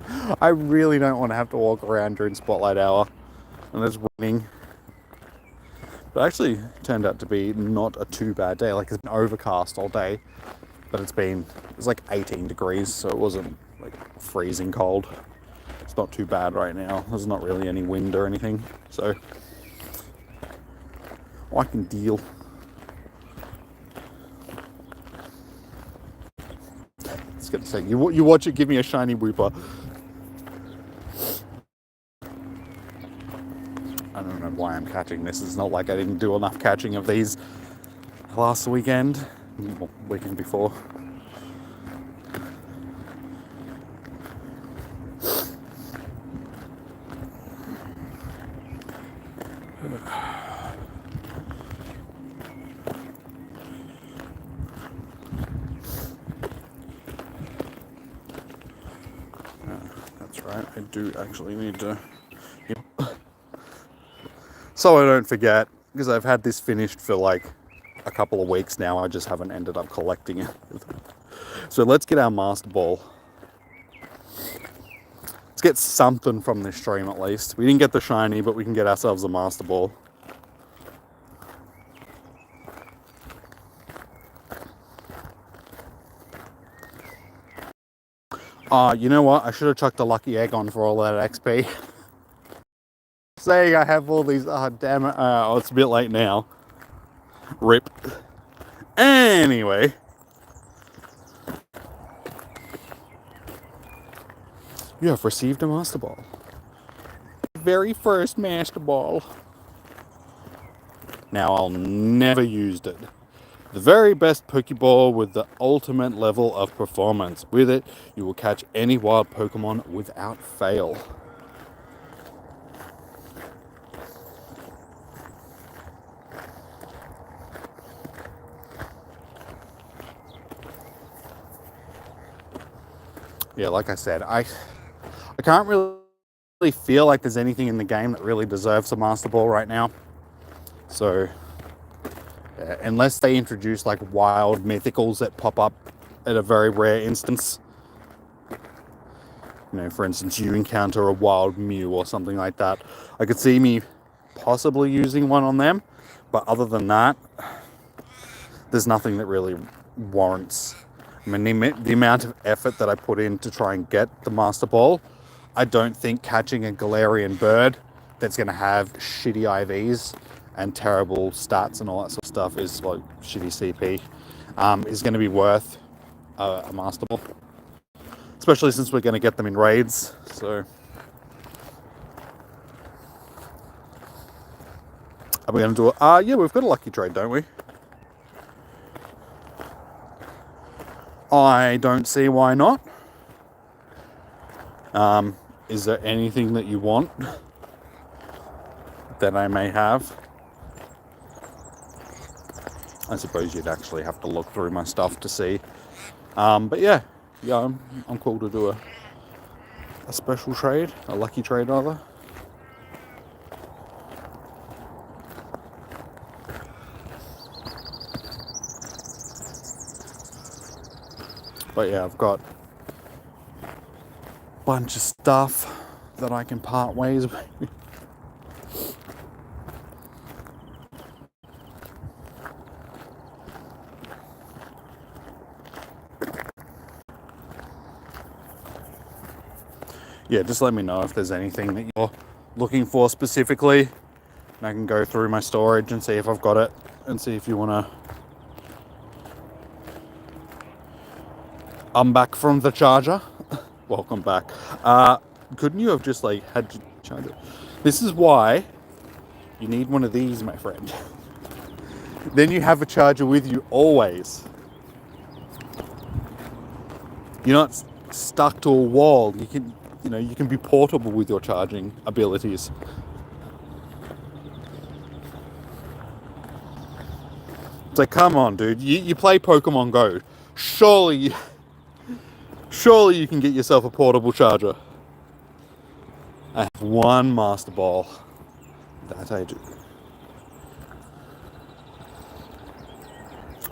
damn. I really don't want to have to walk around during Spotlight Hour and it's raining. But actually, it turned out to be not a too bad day. Like, it's been overcast all day, but it's like 18 degrees, so it wasn't like freezing cold. It's not too bad right now. There's not really any wind or anything, so I can deal. I was gonna say, you watch it give me a shiny Wooper. I don't know why I'm catching this. It's not like I didn't do enough catching of these last weekend, weekend before. That's right, I do actually need to... So I don't forget, because I've had this finished for like a couple of weeks now, I just haven't ended up collecting it. So let's get our Master Ball. Let's get something from this stream at least. We didn't get the shiny, but we can get ourselves a Master Ball. You know what? I should have chucked a lucky egg on for all that XP. Saying I have all these... Oh, damn it. Oh, it's a bit late now. Rip. Anyway. You have received a Master Ball. Very first Master Ball. Now, I'll never used it. The very best Pokeball with the ultimate level of performance. With it, you will catch any wild Pokemon without fail. Yeah, like I said, I can't really feel like there's anything in the game that really deserves a Master Ball right now. So... unless they introduce like wild mythicals that pop up at a very rare instance. You know, for instance, you encounter a wild Mew or something like that. I could see me possibly using one on them, but other than that, there's nothing that really warrants. I mean, the amount of effort that I put in to try and get the Master Ball, I don't think catching a Galarian bird that's going to have shitty IVs and terrible stats and all that sort of stuff is like shitty CP, is going to be worth a Master Ball. Especially since we're going to get them in raids, so... Are we going to do it? Yeah, we've got a lucky trade, don't we? I don't see why not. Is there anything that you want that I may have? I suppose you'd actually have to look through my stuff to see. But yeah, I'm cool to do a special trade, a lucky trade rather. But yeah, I've got a bunch of stuff that I can part ways with. yeah, just let me know if there's anything that you're looking for specifically, and I can go through my storage and see if I've got it, and see if you want to. I'm back from the charger. Welcome back. Couldn't you have just like had to charge it? This is why you need one of these, my friend. Then you have a charger with you always. You're not stuck to a wall. You can be portable with your charging abilities. It's like, come on, dude. You play Pokemon Go. Surely you can get yourself a portable charger. I have one Master Ball. That I do.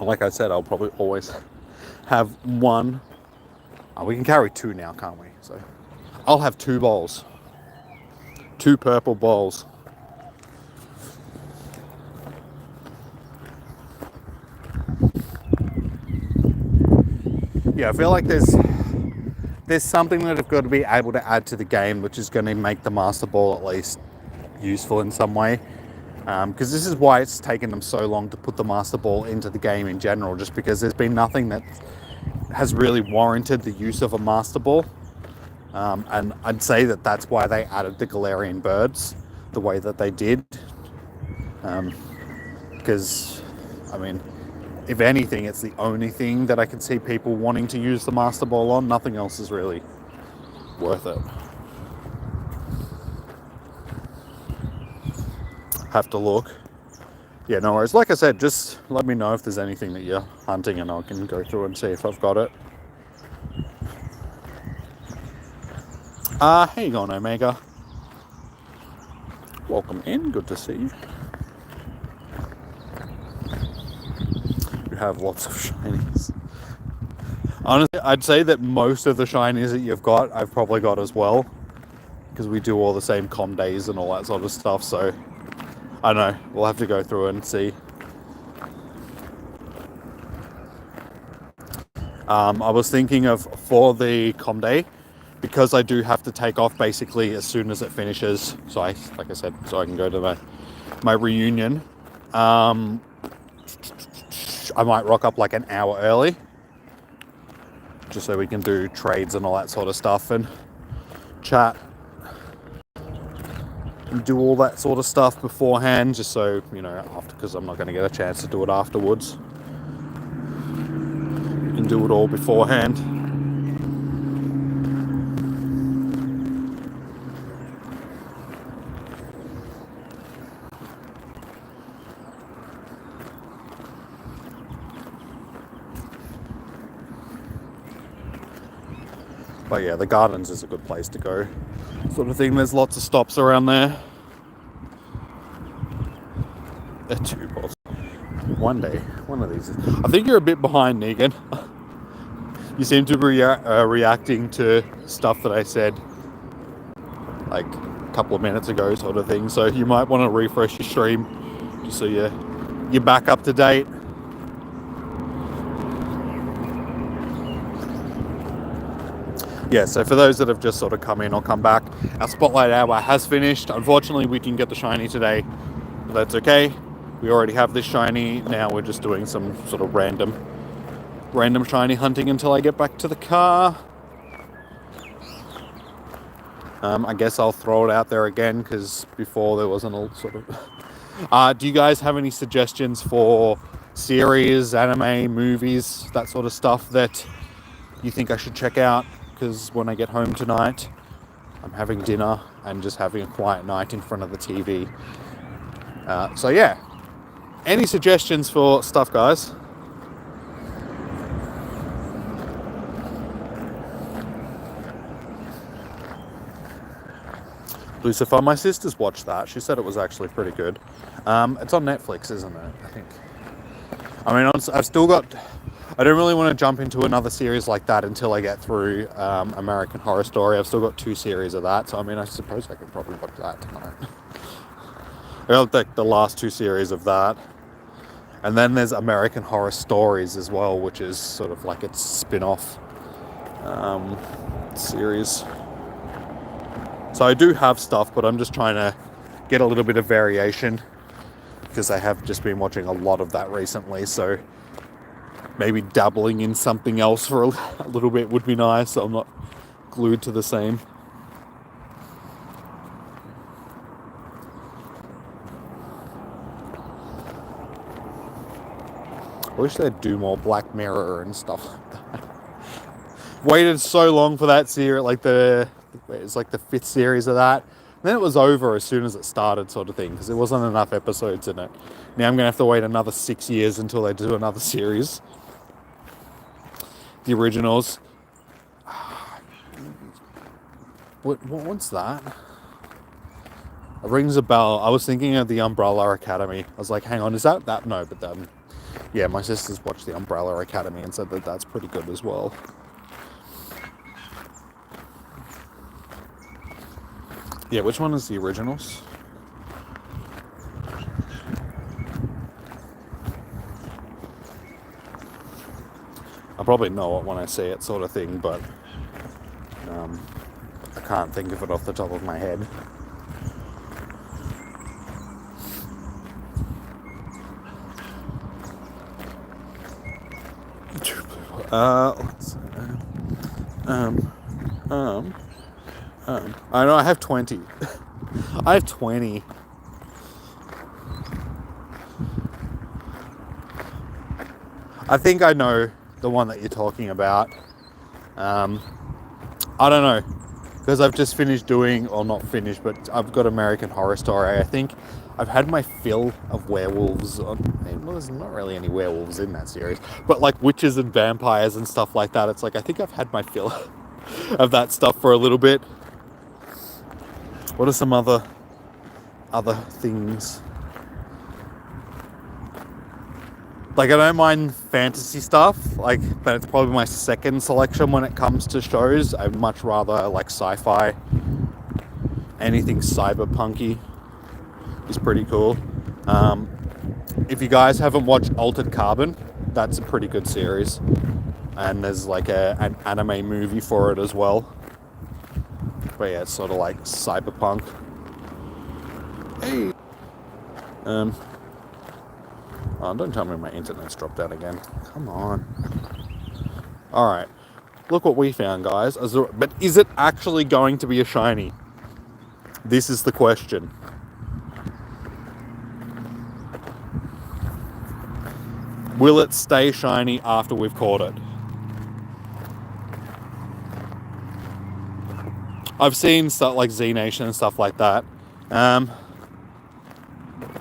Like I said, I'll probably always have one. Oh, we can carry two now, can't we? So I'll have 2 balls. 2 purple balls. Yeah, I feel like there's something that I've got to be able to add to the game, which is going to make the Master Ball at least useful in some way. Because this is why it's taken them so long to put the Master Ball into the game in general, just because there's been nothing that has really warranted the use of a Master Ball. And I'd say that that's why they added the Galarian birds the way that they did. Because, I mean, if anything, it's the only thing that I can see people wanting to use the Master Ball on. Nothing else is really worth it. Have to look. Yeah, no worries. Like I said, just let me know if there's anything that you're hunting and I can go through and see if I've got it. How you going, Omega? Welcome in. Good to see you. You have lots of shinies. Honestly, I'd say that most of the shinies that you've got, I've probably got as well. Because we do all the same com days and all that sort of stuff, so I don't know. We'll have to go through and see. I was thinking of, for the com day, because I do have to take off basically as soon as it finishes. So like I said, so I can go to my reunion. I might rock up like an hour early, just so we can do trades and all that sort of stuff and chat and do all that sort of stuff beforehand, just so, after, because I'm not going to get a chance to do it afterwards. You can do it all beforehand. But yeah, the gardens is a good place to go, sort of thing. There's lots of stops around there. They're 2 balls. One day, one of these. I think you're a bit behind, Negan. You seem to be reacting to stuff that I said like a couple of minutes ago, sort of thing. So you might want to refresh your stream just so you're back up to date. Yeah, so for those that have just sort of come in or come back, our Spotlight Hour has finished. Unfortunately, we didn't get the shiny today, but that's okay. We already have this shiny. Now we're just doing some sort of random shiny hunting until I get back to the car. I guess I'll throw it out there again, because before there wasn't a sort of... do you guys have any suggestions for series, anime, movies, that sort of stuff that you think I should check out? Because when I get home tonight, I'm having dinner and just having a quiet night in front of the TV. So yeah, any suggestions for stuff, guys? Lucifer, my sister's watched that. She said it was actually pretty good. It's on Netflix, isn't it? I think. I mean, I've still got... I don't really want to jump into another series like that until I get through American Horror Story. I've still got 2 series of that, so I mean, I suppose I could probably watch that tonight. I got like the last 2 series of that. And then there's American Horror Stories as well, which is sort of like its spin-off series. So I do have stuff, but I'm just trying to get a little bit of variation because I have just been watching a lot of that recently. So maybe dabbling in something else for a little bit would be nice, so I'm not glued to the same. I wish they'd do more Black Mirror and stuff like that. Waited so long for that series, it's like the 5th series of that. And then it was over as soon as it started, sort of thing, because there wasn't enough episodes in it. Now I'm going to have to wait another 6 years until they do another series. The originals. What's that? It rings a bell. I was thinking of the Umbrella Academy. I was like, hang on, is that? No, but yeah, my sisters watched the Umbrella Academy and said that that's pretty good as well. Yeah, which one is the originals? I'll probably know it when I see it, sort of thing, but I can't think of it off the top of my head. I know I have 20. I have 20. I think I know the one that you're talking about. I don't know, because I've just finished doing, or not finished, but I've got American Horror Story. I think I've had my fill of werewolves on. Well, there's not really any werewolves in that series, but like witches and vampires and stuff like that. It's like I think I've had my fill of that stuff for a little bit. What are some other things? Like, I don't mind fantasy stuff, like, but it's probably my second selection when it comes to shows. I'd much rather like sci-fi. Anything cyberpunky is pretty cool. If you guys haven't watched Altered Carbon, that's a pretty good series. And there's like an anime movie for it as well. But yeah, it's sort of like cyberpunk. Hey. Oh, don't tell me my internet's dropped out again. Come on. Alright. Look what we found, guys. But is it actually going to be a shiny? This is the question. Will it stay shiny after we've caught it? I've seen stuff like Z Nation and stuff like that.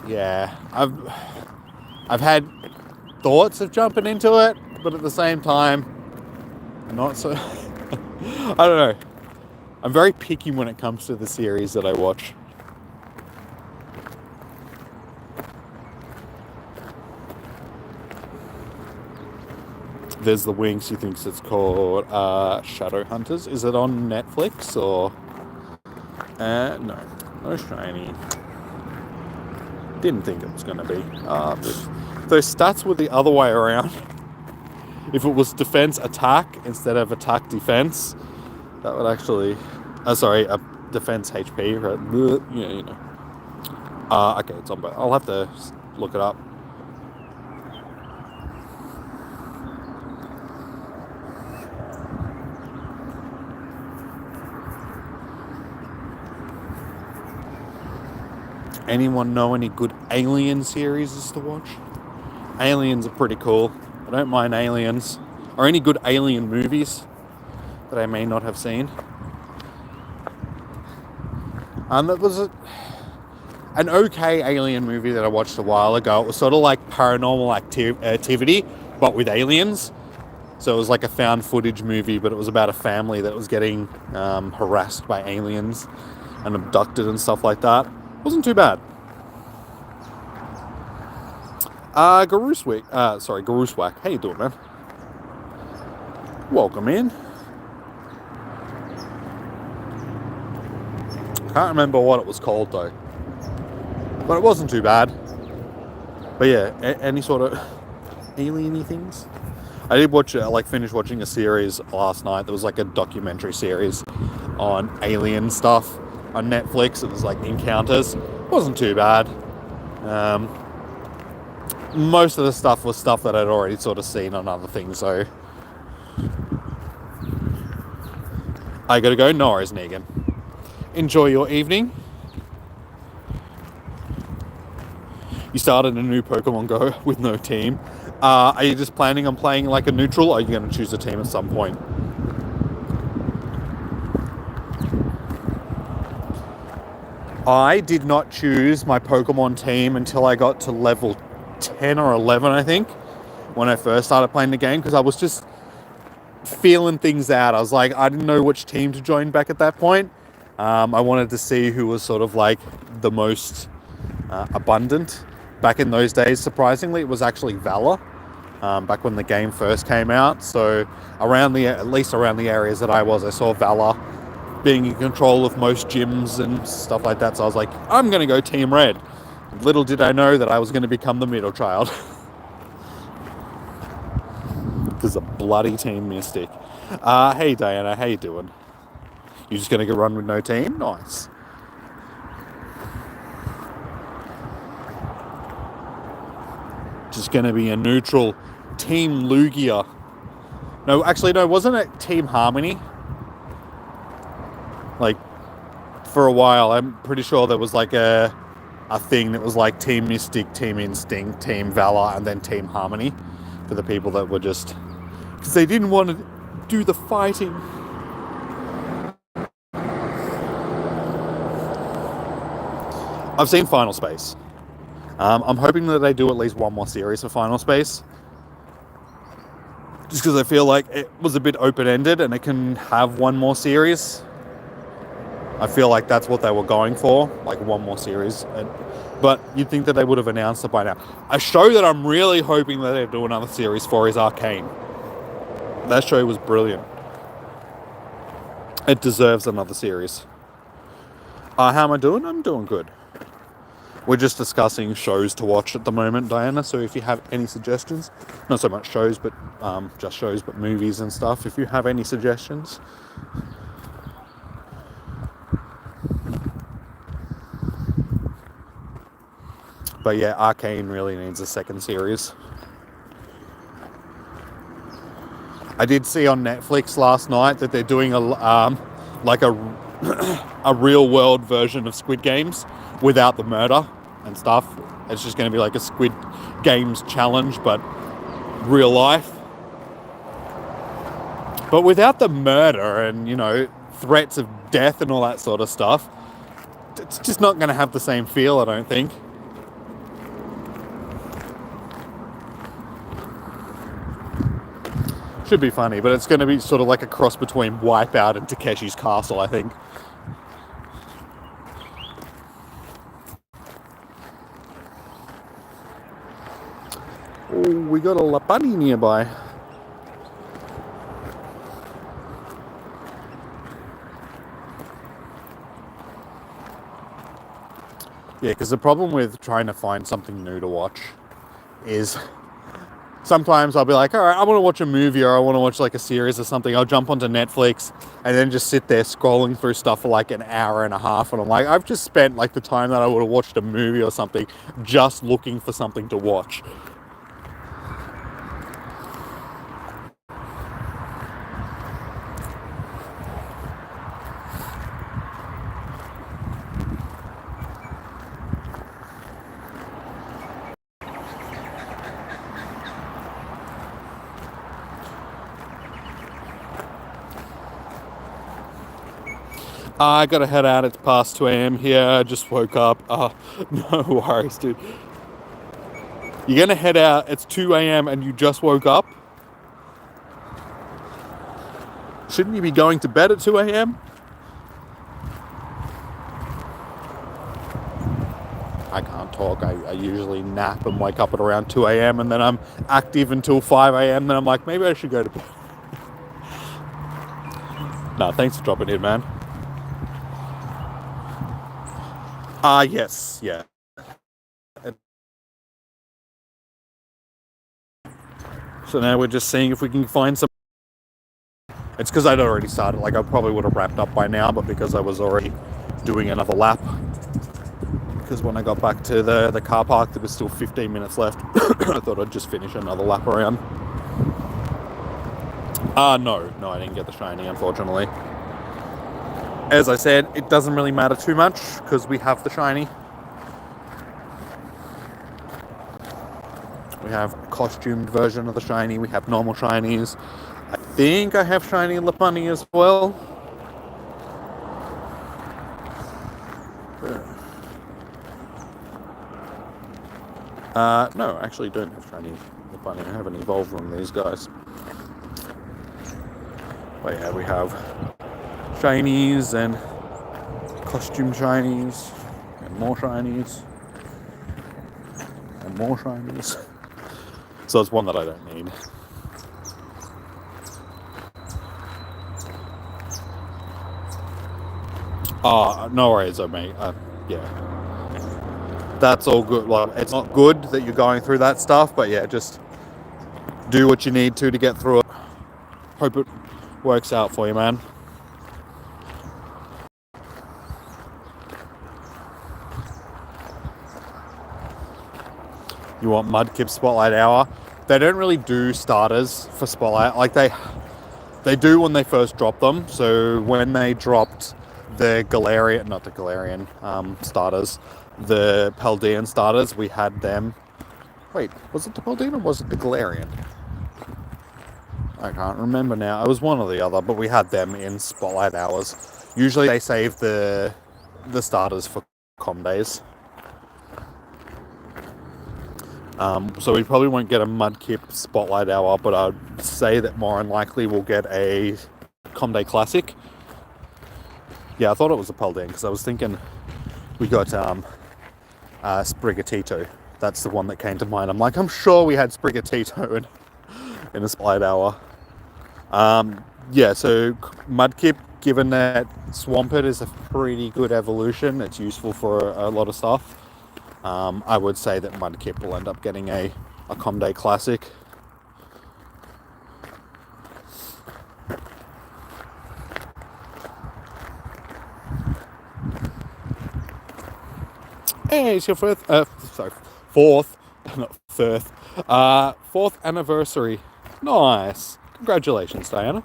Yeah, I've had thoughts of jumping into it, but at the same time, not so. I don't know. I'm very picky when it comes to the series that I watch. There's the Winx. He thinks it's called Shadowhunters. Is it on Netflix or? No shiny. Didn't think it was going to be. Those stats were the other way around. If it was defense attack instead of attack defense, that would actually. Defense HP. Right? Yeah, you know. Okay, it's on. But I'll have to look it up. Anyone know any good Alien series to watch? Aliens are pretty cool. I don't mind Aliens. Or any good Alien movies that I may not have seen. That was an okay Alien movie that I watched a while ago. It was sort of like Paranormal Activity, but with aliens. So it was like a found footage movie, but it was about a family that was getting harassed by aliens and abducted and stuff like that. Wasn't too bad. Garooswack. How you doing, man? Welcome in. Can't remember what it was called though, but it wasn't too bad. But yeah, any sort of alien-y things. I did finish watching a series last night. There was like a documentary series on alien stuff. on Netflix. It was like Encounters. Wasn't too bad. Most of the stuff was stuff that I'd already sort of seen on other things, so I gotta go. No worries, Negan. Enjoy your evening. You started a new Pokemon Go with no team. Are you just planning on playing like a neutral, or are you going to choose a team at some point? I did not choose my Pokemon team until I got to level 10 or 11, I think, when I first started playing the game, because I was just feeling things out. I was like, I didn't know which team to join back at that point. I wanted to see who was sort of like the most abundant. Back in those days, surprisingly, it was actually Valor, back when the game first came out. So at least around the areas that I saw Valor being in control of most gyms and stuff like that. So I was like, I'm going to go Team Red. Little did I know that I was going to become the middle child. Because a bloody Team Mystic. Hey Diana, how you doing? You just going to go run with no team? Nice. Just going to be a neutral Team Lugia. No, actually, no, wasn't it Team Harmony? Like, for a while, I'm pretty sure there was like a thing that was like Team Mystic, Team Instinct, Team Valor, and then Team Harmony for the people that were just... because they didn't want to do the fighting. I've seen Final Space. I'm hoping that they do at least one more series for Final Space. Just because I feel like it was a bit open-ended and it can have one more series. I feel like that's what they were going for, like one more series. But you'd think that they would have announced it by now. A show that I'm really hoping that they do another series for is Arcane. That show was brilliant. It deserves another series. How am I doing? I'm doing good. We're just discussing shows to watch at the moment, Diana, so if you have any suggestions, not so much shows, but just shows, but movies and stuff, if you have any suggestions. But yeah, Arcane really needs a second series. I did see on Netflix last night that they're doing a real world version of Squid Games without the murder and stuff. It's just going to be like a Squid Games challenge, but real life. But without the murder and, you know, threats of death and all that sort of stuff, it's just not going to have the same feel, I don't think. Should be funny, but it's going to be sort of like a cross between Wipeout and Takeshi's Castle, I think. Oh, we got a Lapani nearby. Yeah, because the problem with trying to find something new to watch is sometimes I'll be like, all right, I want to watch a movie or I want to watch like a series or something. I'll jump onto Netflix and then just sit there scrolling through stuff for like an hour and a half. And I'm like, I've just spent like the time that I would have watched a movie or something just looking for something to watch. I gotta head out. It's past 2 a.m. here. I just woke up. No worries, dude. You're gonna head out. It's 2 a.m. and you just woke up? Shouldn't you be going to bed at 2 a.m.? I can't talk. I usually nap and wake up at around 2 a.m. and then I'm active until 5 a.m. Then I'm like, maybe I should go to bed. No, thanks for dropping in, man. Yes, yeah. So now we're just seeing if we can find some... It's because I'd already started, like I probably would have wrapped up by now, but because I was already doing another lap, because when I got back to the car park there was still 15 minutes left. I thought I'd just finish another lap around. No, I didn't get the shiny, unfortunately. As I said, it doesn't really matter too much because we have the shiny. We have a costumed version of the shiny, we have normal shinies. I think I have shiny Lopunny as well. No, I actually don't have shiny Lopunny. I haven't evolved one of these guys. But yeah, we have shinies and costume shinies and more shinies and more shinies. So it's one that I don't need. No worries, mate. Yeah. That's all good. Well, it's not good that you're going through that stuff, but yeah, just do what you need to get through it. Hope it works out for you, man. You want Mudkip Spotlight Hour? They don't really do starters for Spotlight. Like they do when they first drop them. So when they dropped the Galarian, not the Galarian starters, the Paldean starters, we had them. Wait, was it the Paldean or was it the Galarian? I can't remember now. It was one or the other, but we had them in Spotlight Hours. Usually they save the starters for com days. So we probably won't get a Mudkip Spotlight Hour, but I'd say that more than likely we'll get a Com Day Classic. Yeah, I thought it was a Paldean because I was thinking we got Sprigatito. That's the one that came to mind. I'm like, I'm sure we had Sprigatito in a Spotlight Hour. Yeah, so Mudkip, given that Swampert is a pretty good evolution, it's useful for a lot of stuff. I would say that Mudkip will end up getting a Com Day Classic. Hey, it's your fourth, not first, fourth anniversary. Nice. Congratulations, Diana.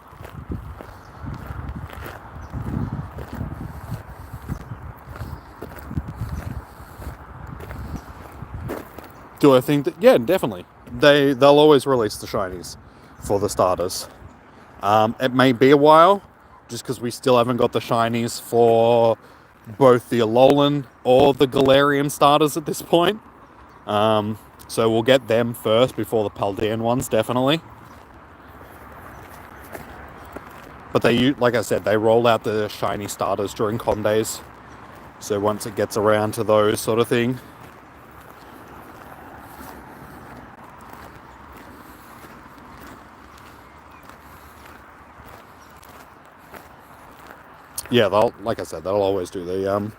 Do I think that? Yeah, definitely. They'll always release the shinies for the starters. It may be a while, just because we still haven't got the shinies for both the Alolan or the Galarian starters at this point. So we'll get them first before the Paldean ones, definitely. But they, like I said, they roll out the shiny starters during Com Days. So once it gets around to those sort of thing. Yeah, like I said, they'll always do the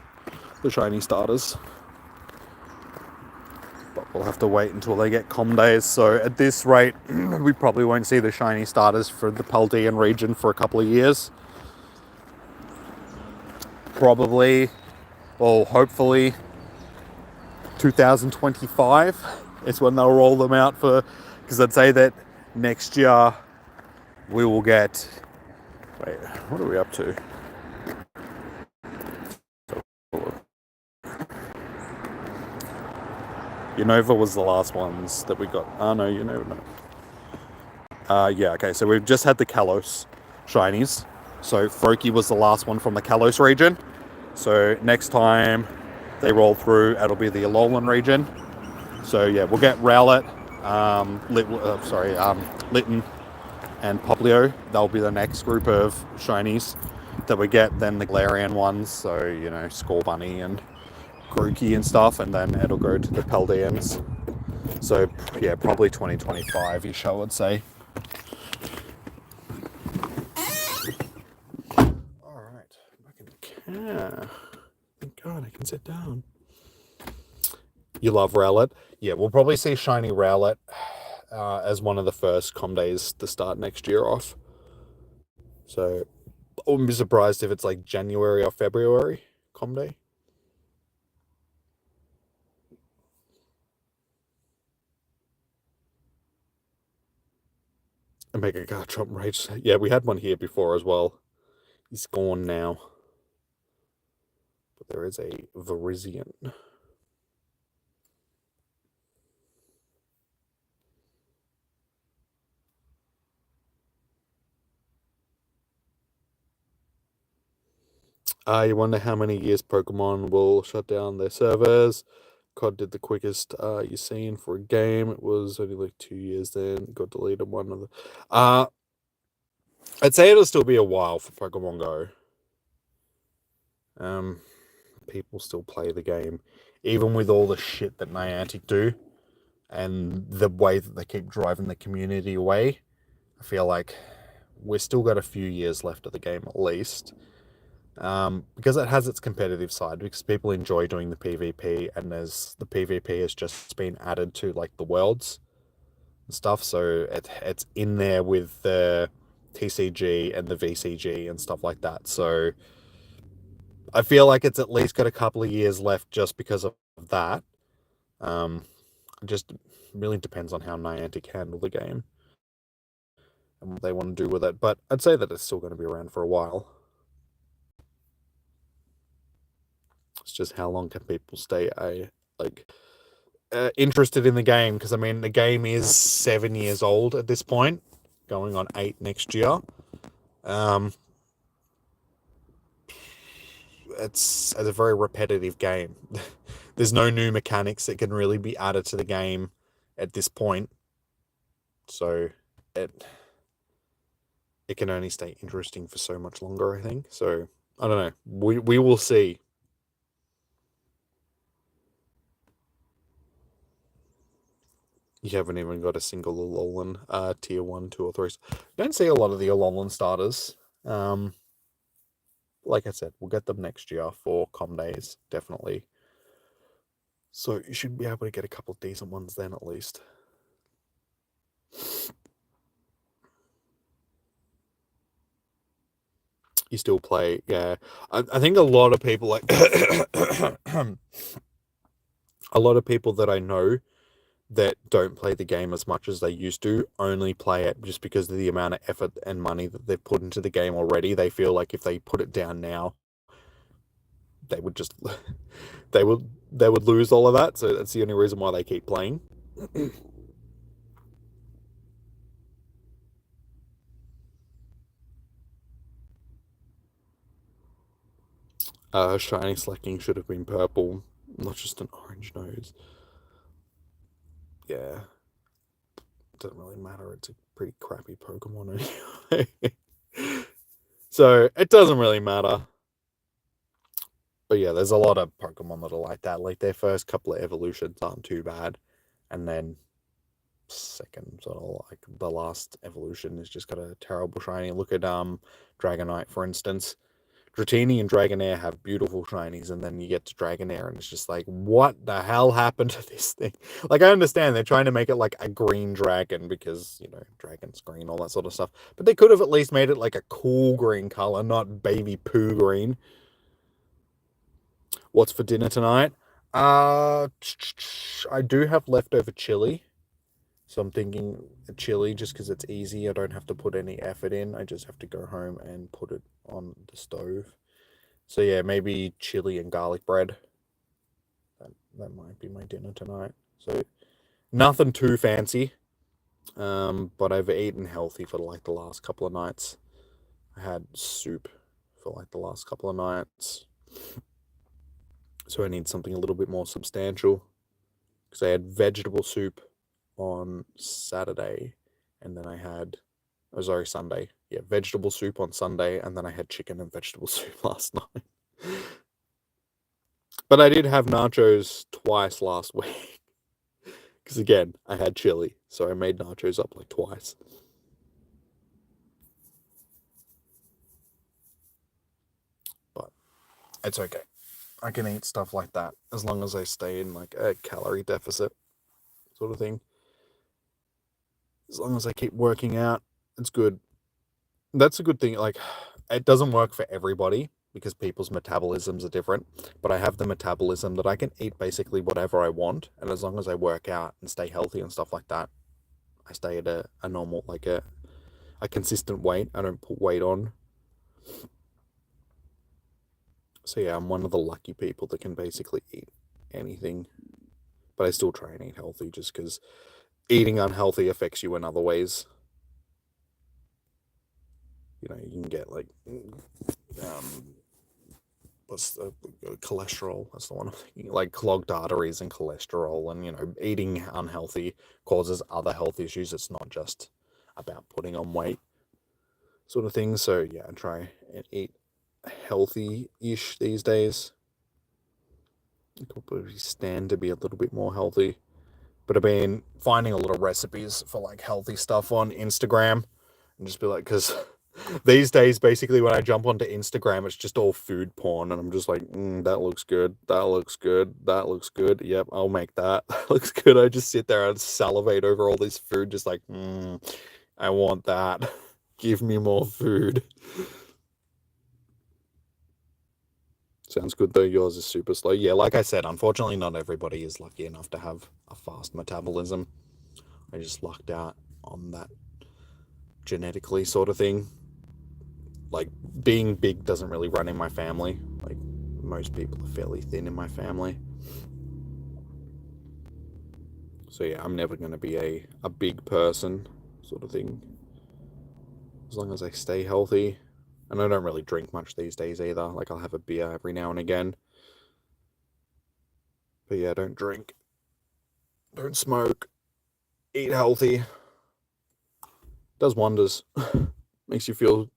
shiny starters. But we'll have to wait until they get Com Days. So at this rate, we probably won't see the shiny starters for the Paldean region for a couple of years. Probably, or hopefully, 2025 is when they'll roll them out for, because I'd say that next year we will get, wait, what are we up to? Unova was the last ones that we got. Oh no, Unova, no. Yeah, okay, so we've just had the Kalos shinies. So Froakie was the last one from the Kalos region. So next time they roll through, it'll be the Alolan region. So yeah, we'll get Rowlet, Litten, and Poplio. They'll be the next group of shinies that we get. Then the Galarian ones, so you know, Scorbunny and Grookey and stuff, and then it'll go to the Paldeans. So yeah, probably 2025-ish, I would say. Alright, back in the car. Thank God I can sit down. You love Rowlet? Yeah, we'll probably see shiny Rowlet as one of the first Com Days to start next year off. So I wouldn't be surprised if it's like January or February Comday. Mega Garchomp Rage. Yeah, we had one here before as well. He's gone now. But there is a Virizion. You wonder how many years Pokemon will shut down their servers. COD did the quickest you've seen for a game. It was only like 2 years then. Got deleted one of the... I'd say it'll still be a while for Pokemon Go. People still play the game. Even with all the shit that Niantic do and the way that they keep driving the community away, I feel like we've still got a few years left of the game at least. Because it has its competitive side, because people enjoy doing the PvP, and there's the PvP has just been added to like the worlds and stuff, so it's in there with the TCG and the VCG and stuff like that. So I feel like it's at least got a couple of years left just because of that. Just really depends on how Niantic handle the game and what they want to do with it. But I'd say that it's still going to be around for a while. It's just how long can people stay interested in the game? Because I mean, the game is 7 years old at this point, going on 8 next year. It's a very repetitive game. There's no new mechanics that can really be added to the game at this point, so it can only stay interesting for so much longer, I think. So I don't know. We will see. You haven't even got a single Alolan tier 1, 2, or 3. Don't see a lot of the Alolan starters. Like I said, we'll get them next year for Com Days, definitely. So you should be able to get a couple of decent ones then at least. You still play, yeah. I think a lot of people like a lot of people that I know that don't play the game as much as they used to only play it just because of the amount of effort and money that they've put into the game already. They feel like if they put it down now, they would just they would lose all of that. So that's the only reason why they keep playing. Shiny Slacking should have been purple, not just an orange nose. Yeah. Doesn't really matter. It's a pretty crappy Pokemon anyway. So it doesn't really matter. But yeah, there's a lot of Pokemon that are like that. Like their first couple of evolutions aren't too bad. And then second, sort of like the last evolution is just got a terrible shiny. Look at Dragonite, for instance. Dratini and Dragonair have beautiful shinies, and then you get to Dragonair, and it's just like, what the hell happened to this thing? Like, I understand they're trying to make it like a green dragon because, you know, dragon's green, all that sort of stuff. But they could have at least made it like a cool green color, not baby poo green. What's for dinner tonight? I do have leftover chili. So I'm thinking chili just because it's easy. I don't have to put any effort in. I just have to go home and put it on the stove. So yeah, maybe chili and garlic bread. That might be my dinner tonight. So nothing too fancy. But I've eaten healthy for like the last couple of nights. I had soup for like the last couple of nights. So I need something a little bit more substantial. Because I had vegetable soup on Saturday, and then I had, oh sorry, Sunday. Yeah, vegetable soup on Sunday, and then I had chicken and vegetable soup last night. But I did have nachos twice last week. Because again, I had chili, so I made nachos up like twice. But it's okay. I can eat stuff like that as long as I stay in like a calorie deficit sort of thing. As long as I keep working out, it's good. That's a good thing. Like, it doesn't work for everybody. because people's metabolisms are different. But I have the metabolism that I can eat basically whatever I want, and as long as I work out and stay healthy and stuff like that, I stay at a normal, like a consistent weight. I don't put weight on. So yeah, I'm one of the lucky people that can basically eat anything. But I still try and eat healthy just because eating unhealthy affects you in other ways. You know, you can get like what's the cholesterol? That's the one I'm thinking. Like clogged arteries and cholesterol, and you know, eating unhealthy causes other health issues. It's not just about putting on weight, sort of thing. So yeah, I try and eat healthy-ish these days. I could probably stand to be a little bit more healthy, but I've been finding a lot of recipes for like healthy stuff on Instagram, and just be like, because these days, basically, when I jump onto Instagram, it's just all food porn, and I'm just like, that looks good, that looks good, that looks good. Yep, I'll make that. That looks good. I just sit there and salivate over all this food, just like, I want that. Give me more food. Sounds good though. Yours is super slow. Yeah, like I said, unfortunately, not everybody is lucky enough to have a fast metabolism. I just lucked out on that genetically, sort of thing. Like, being big doesn't really run in my family. Like, most people are fairly thin in my family. So yeah, I'm never going to be a big person, sort of thing. As long as I stay healthy. And I don't really drink much these days either. Like, I'll have a beer every now and again. But yeah, don't drink. Don't smoke. Eat healthy. Does wonders. Makes you feel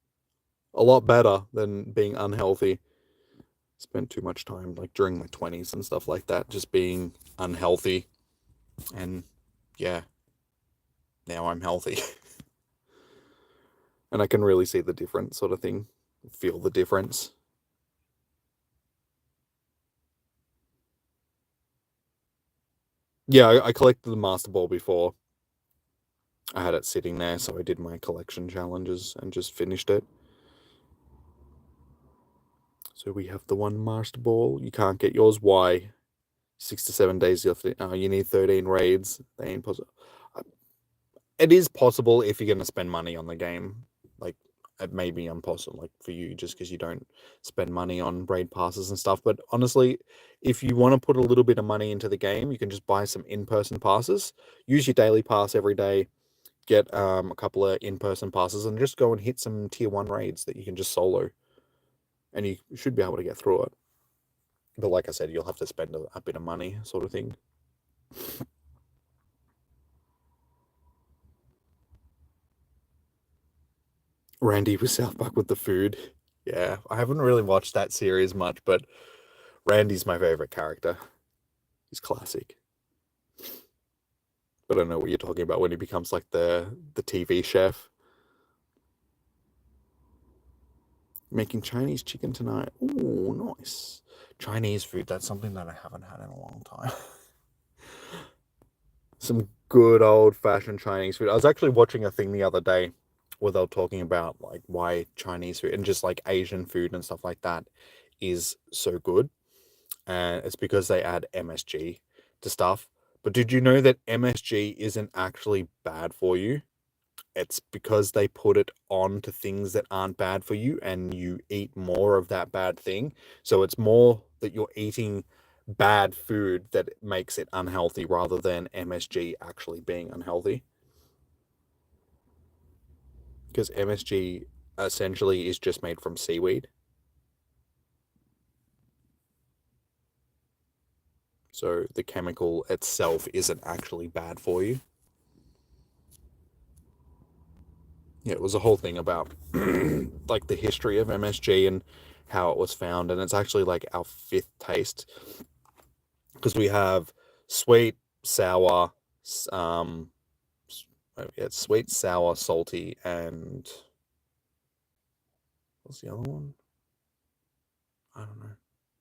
a lot better than being unhealthy. Spent too much time, like, during my 20s and stuff like that, just being unhealthy. And yeah, now I'm healthy. And I can really see the difference, sort of thing. Feel the difference. Yeah, I collected the Master Ball before. I had it sitting there, so I did my collection challenges and just finished it. So we have the one Master Ball. You can't get yours. Why? 6 to 7 days left. You need 13 raids. They ain't possible. It is possible if you're going to spend money on the game. Like, it may be impossible, like, for you, just because you don't spend money on raid passes and stuff. But honestly, if you want to put a little bit of money into the game, you can just buy some in-person passes. Use your daily pass every day. Get a couple of in-person passes and just go and hit some tier 1 raids that you can just solo. And you should be able to get through it. But like I said, you'll have to spend a bit of money, sort of thing. Randy with South Park with the food. Yeah, I haven't really watched that series much, but Randy's my favorite character. He's classic. But I don't know what you're talking about when he becomes like the TV chef. Making Chinese chicken tonight. Ooh, nice. Chinese food, that's something that I haven't had in a long time. Some good old-fashioned Chinese food. I was actually watching a thing the other day where they were talking about like why Chinese food and just like Asian food and stuff like that is so good. And it's because they add MSG to stuff. But did you know that MSG isn't actually bad for you? It's because they put it on to things that aren't bad for you and you eat more of that bad thing. So it's more that you're eating bad food that makes it unhealthy rather than MSG actually being unhealthy. Because MSG essentially is just made from seaweed. So the chemical itself isn't actually bad for you. Yeah, it was a whole thing about like the history of MSG and how it was found, and it's actually like our fifth taste because we have sweet, sour, it's sweet, sour, salty, and what's the other one? I don't know,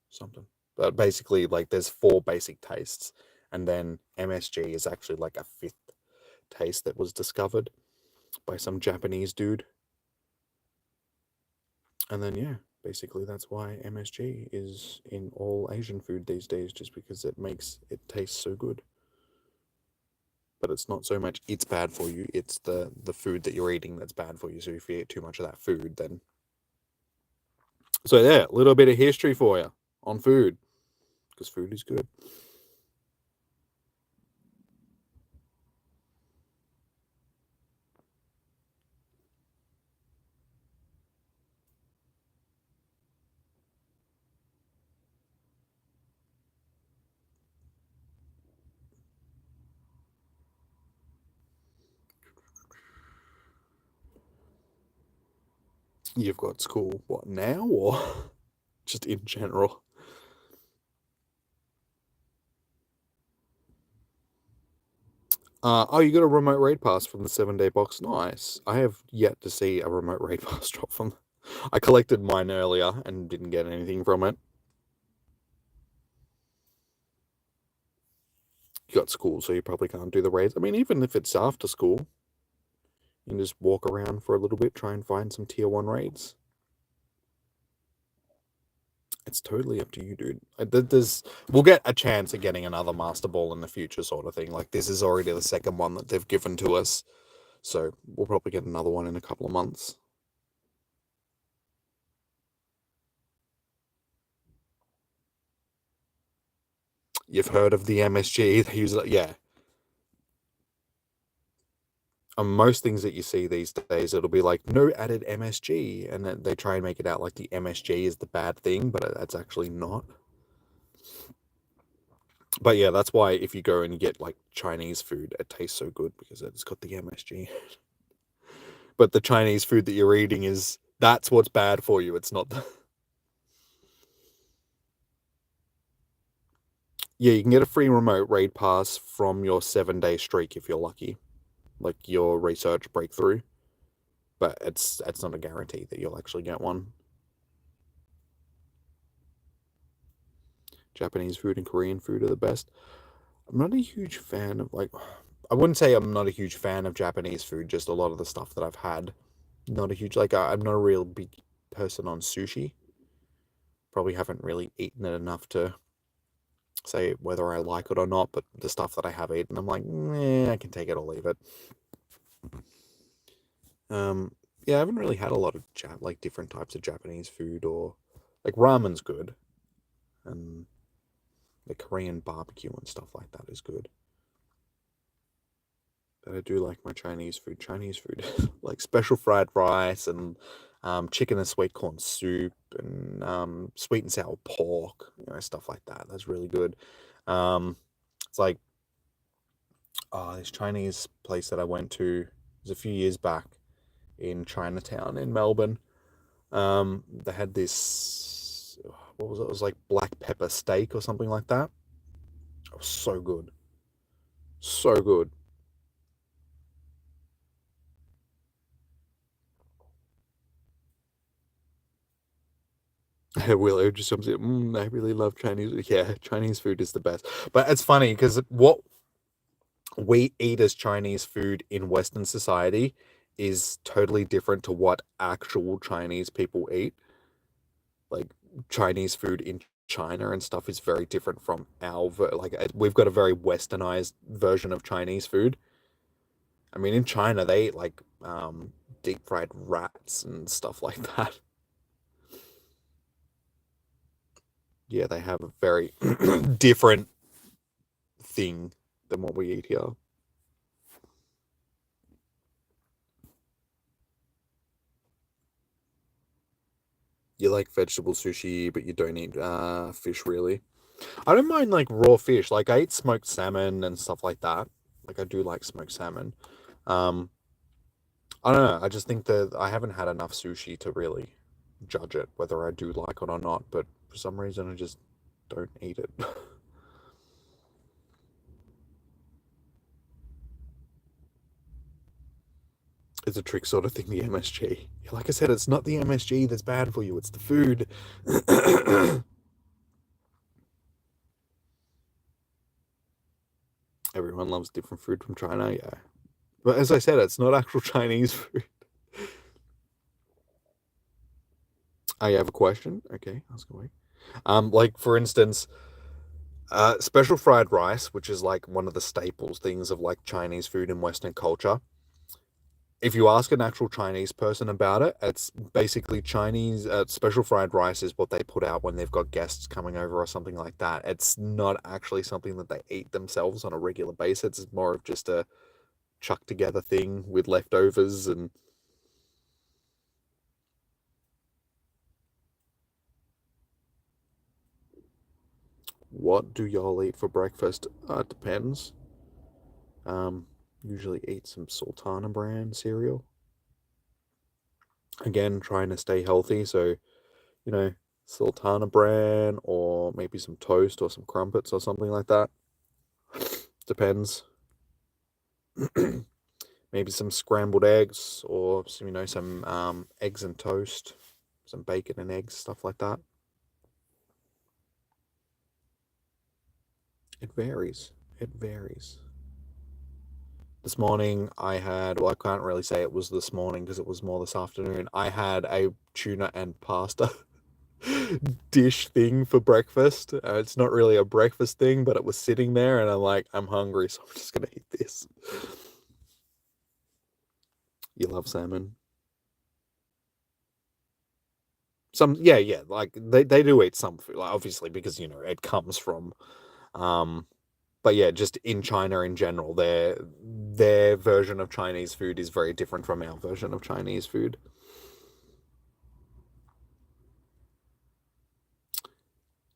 something. But basically, like, there's four basic tastes, and then MSG is actually like a fifth taste that was discovered by some Japanese dude. And then yeah, Basically, that's why MSG is in all Asian food these days, just because it makes it taste so good. But it's not so much it's bad for you, it's the food that you're eating that's bad for you. So if you eat too much of that food, then... So yeah, a little bit of history for you on food, because food is good. You've got school, what, now, or just in general? Oh, you got a remote raid pass from the 7-day box. Nice. I have yet to see a remote raid pass drop from... I collected mine earlier and didn't get anything from it. You got school, so you probably can't do the raids. I mean, even if it's after school, you can just walk around for a little bit, try and find some tier 1 raids. It's totally up to you, dude. We'll get a chance at getting another Master Ball in the future, sort of thing. Like, this is already the second one that they've given to us, so we'll probably get another one in a couple of months. You've heard of the MSG? They use it, yeah. On most things that you see these days, it'll be like, no added MSG, and then they try and make it out like the MSG is the bad thing, but that's actually not. But yeah, that's why if you go and you get like Chinese food, it tastes so good, because it's got the MSG. But the Chinese food that you're eating that's what's bad for you. It's not the... Yeah, you can get a free remote raid pass from your 7-day streak if you're lucky, like your research breakthrough. But it's not a guarantee that you'll actually get one. Japanese food and Korean food are the best. I'm not a huge fan of, like... I wouldn't say I'm not a huge fan of Japanese food, just a lot of the stuff that I've had. Not a huge... Like, I'm not a real big person on sushi. Probably haven't really eaten it enough to say whether I like it or not, but the stuff that I have eaten, I'm like, I can take it or leave it. Yeah, I haven't really had a lot of like different types of Japanese food, or like ramen's good, and the Korean barbecue and stuff like that is good. But I do like my Chinese food. Like special fried rice and chicken and sweet corn soup and sweet and sour pork, stuff like that. That's really good. It's like this Chinese place that I went to, it was a few years back in Chinatown in Melbourne. They had this, what was it? It was like black pepper steak or something like that. It was so good. So good. Willow just comes in, I really love Chinese. Yeah, Chinese food is the best. But it's funny because what we eat as Chinese food in Western society is totally different to what actual Chinese people eat. Like, Chinese food in China and stuff is very different from our... Like, we've got a very westernized version of Chinese food. I mean, in China, they eat, like, deep-fried rats and stuff like that. Yeah, they have a very different thing than what we eat here. You like vegetable sushi, but you don't eat fish, really. I don't mind, like, raw fish. Like, I eat smoked salmon and stuff like that. Like, I do like smoked salmon. I don't know. I just think that I haven't had enough sushi to really judge it, whether I do like it or not. But for some reason, I just don't eat it. It's a trick sort of thing, the MSG. Like I said, it's not the MSG that's bad for you, it's the food. Everyone loves different food from China, yeah. But as I said, it's not actual Chinese food. I have a question. Okay, ask away. Like for instance, special fried rice, which is like one of the staples things of like Chinese food and Western culture. If you ask an actual Chinese person about it, it's basically Chinese special fried rice is what they put out when they've got guests coming over or something like that. It's not actually something that they eat themselves on a regular basis. It's more of just a chuck together thing with leftovers and what do y'all eat for breakfast? It depends. Um, Usually eat some Sultana brand cereal. Again, trying to stay healthy, so you know, Sultana bran or maybe some toast or some crumpets or something like that. Depends. Maybe some scrambled eggs or some, some eggs and toast, some bacon and eggs, stuff like that. It varies. It varies. This morning I had, well, I can't really say it was this morning because it was more this afternoon. I had a tuna and pasta dish thing for breakfast. It's not really a breakfast thing, but it was sitting there and I'm like, I'm hungry, so I'm just going to eat this. You love salmon? Some, yeah, like they do eat some food, like obviously because, it comes from, um, but yeah, just in China in general, their version of Chinese food is very different from our version of Chinese food.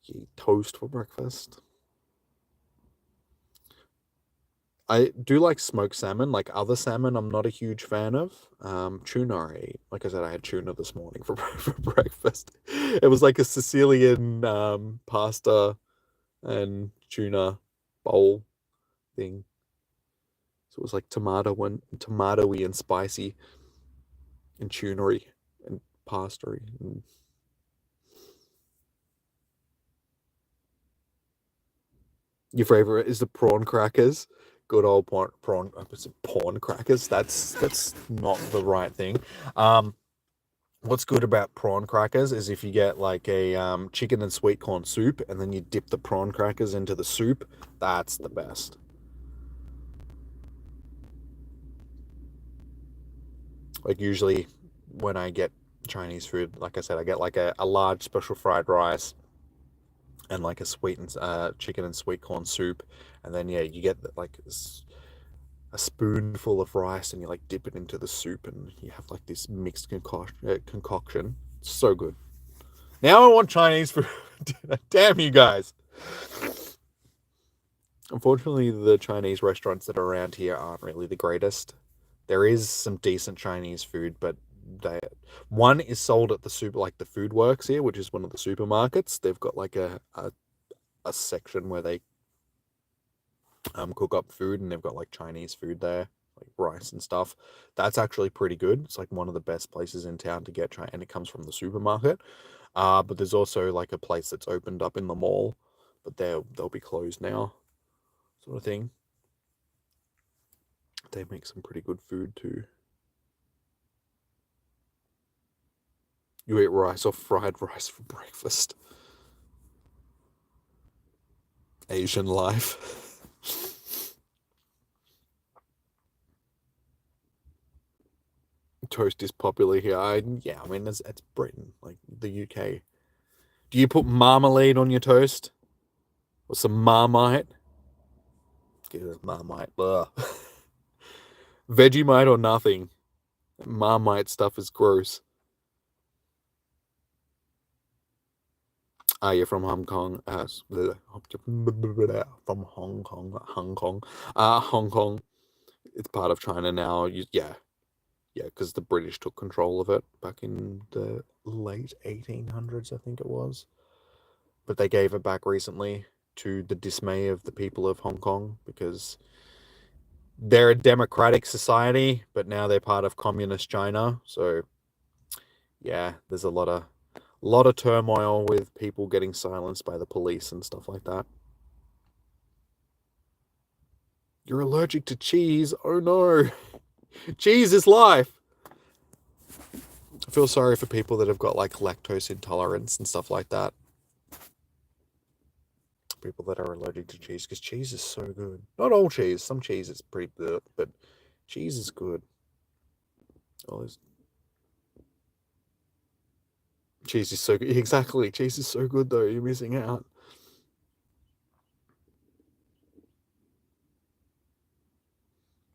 You eat toast for breakfast. I do like smoked salmon, like other salmon I'm not a huge fan of. Tuna I eat. Like I said, I had tuna this morning for, for breakfast. It was like a Sicilian pasta and tuna bowl thing. So it was like tomatoey and spicy and tunery and pastery. And your favorite is the prawn crackers. Good old prawn crackers. That's not the right thing. Um, what's good about prawn crackers is if you get like a chicken and sweet corn soup, and then you dip the prawn crackers into the soup. That's the best. Like usually when I get Chinese food, like I said, I get like a large special fried rice and like a sweet and chicken and sweet corn soup, and then yeah, you get like a spoonful of rice, and you like dip it into the soup, and you have like this mixed concoction. It's so good. Now I want Chinese food. Damn you guys! Unfortunately, the Chinese restaurants that are around here aren't really the greatest. There is some decent Chinese food, but they one is sold at the super like the Food Works here, which is one of the supermarkets. They've got like a section where they cook up food, and they've got like Chinese food there, like rice and stuff. That's actually pretty good. It's like one of the best places in town to get China, and it comes from the supermarket. But there's also like a place that's opened up in the mall, but they'll be closed now, sort of thing. They make some pretty good food too. You eat rice or fried rice for breakfast. Asian life. Toast is popular here. Yeah, I mean, it's Britain, like the UK. Do you put marmalade on your toast? Or some Marmite? Get a Marmite. Ugh. Vegemite or nothing. Marmite stuff is gross. You're from Hong Kong. From Hong Kong. Hong Kong. Hong Kong. It's part of China now. Yeah, because the British took control of it back in the late 1800s, I think it was. But they gave it back recently to the dismay of the people of Hong Kong because they're a democratic society, but now they're part of communist China. So yeah, there's a lot of turmoil with people getting silenced by the police and stuff like that. You're allergic to cheese? Oh no. Cheese is life. I feel sorry for people that have got like lactose intolerance and stuff like that. People that are allergic to cheese, because cheese is so good. Not all cheese. Some cheese is pretty good, but cheese is good. Oh, cheese is so good. Exactly. Cheese is so good, though. You're missing out.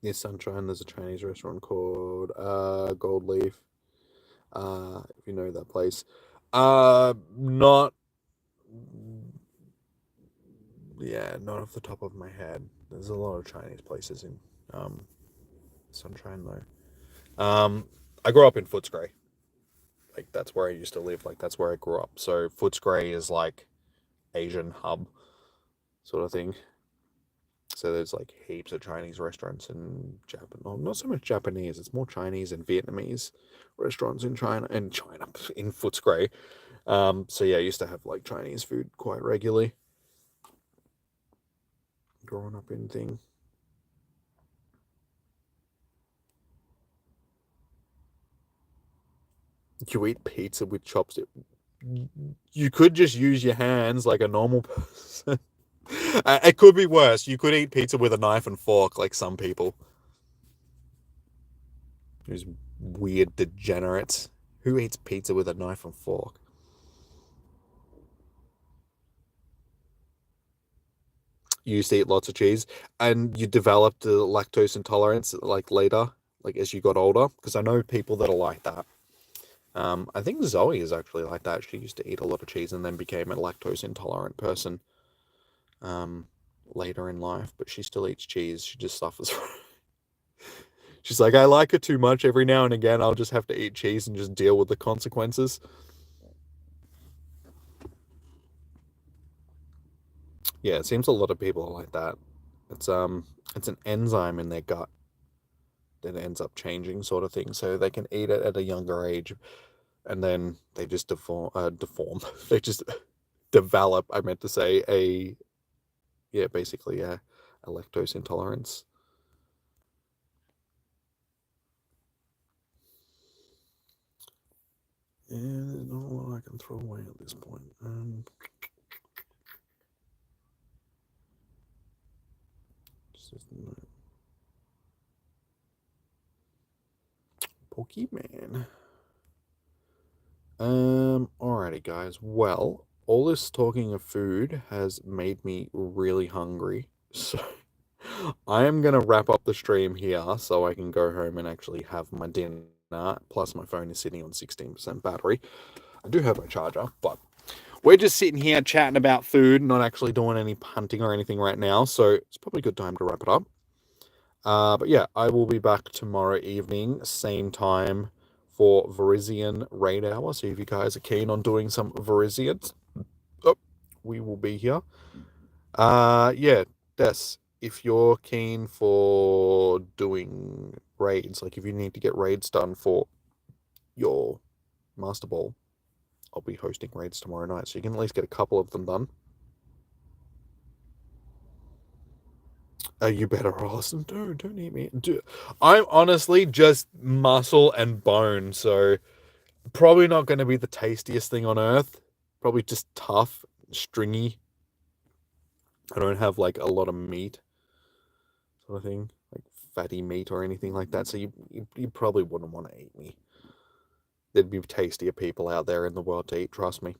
Near Sunshine, there's a Chinese restaurant called Gold Leaf. If you know that place. Not... Yeah, not off the top of my head. There's a lot of Chinese places in Sunshine, though. I grew up in Footscray. Like, that's where I used to live. Like, that's where I grew up. So Footscray is like Asian hub sort of thing. So there's like heaps of Chinese restaurants and not so much Japanese. It's more Chinese and Vietnamese restaurants in China in Footscray. So yeah, I used to have like Chinese food quite regularly growing up in thing. You eat pizza with chopsticks. You could just use your hands like a normal person. It could be worse. You could eat pizza with a knife and fork like some people. Those weird degenerates. Who eats pizza with a knife and fork? You used to eat lots of cheese, and you developed the lactose intolerance like later, like as you got older. Because I know people that are like that. I think Zoe is actually like that. She used to eat a lot of cheese and then became a lactose intolerant person later in life, but she still eats cheese. She just suffers from it. She's like, I like it too much. Every now and again, I'll just have to eat cheese and just deal with the consequences. Yeah, it seems a lot of people are like that. It's an enzyme in their gut that ends up changing, sort of thing. So they can eat it at a younger age, and then they just deform. They just develop. I meant to say basically a lactose intolerance. Yeah, there's not a lot I can throw away at this point. Pokemon. Alrighty, guys. Well, all this talking of food has made me really hungry. So I am gonna wrap up the stream here so I can go home and actually have my dinner. Plus, my phone is sitting on 16% battery. I do have my charger, but we're just sitting here chatting about food, not actually doing any hunting or anything right now. So it's probably a good time to wrap it up. But yeah, I will be back tomorrow evening, same time for Verizian Raid Hour. So if you guys are keen on doing some Verizians, we will be here. Yeah, Des, if you're keen for doing raids, like if you need to get raids done for your Master Ball, I'll be hosting raids tomorrow night, so you can at least get a couple of them done. You better, Austin. Don't eat me. I'm honestly just muscle and bone, so probably not going to be the tastiest thing on earth. Probably just tough, stringy. I don't have like a lot of meat, sort of thing, like fatty meat or anything like that. So you probably wouldn't want to eat me. There'd be tastier people out there in the world to eat, trust me.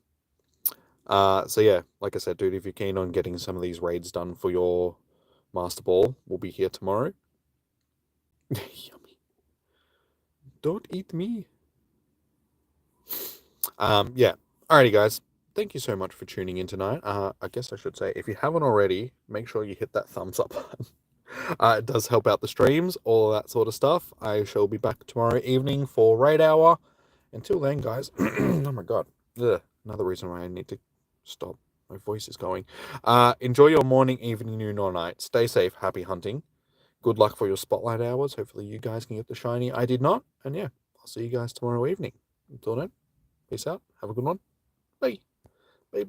So yeah, like I said, dude, if you're keen on getting some of these raids done for your Master Ball, we'll be here tomorrow. Yummy. Don't eat me. Yeah. Alrighty, guys. Thank you so much for tuning in tonight. I guess I should say, if you haven't already, make sure you hit that thumbs up button. It does help out the streams, all of that sort of stuff. I shall be back tomorrow evening for Raid Hour. Until then, guys. Oh my god. Ugh. Another reason why I need to stop. My voice is going. Enjoy your morning, evening, noon, or night. Stay safe. Happy hunting. Good luck for your spotlight hours. Hopefully you guys can get the shiny. I did not. And yeah, I'll see you guys tomorrow evening. Until then, peace out. Have a good one. Bye. Bye. Bye.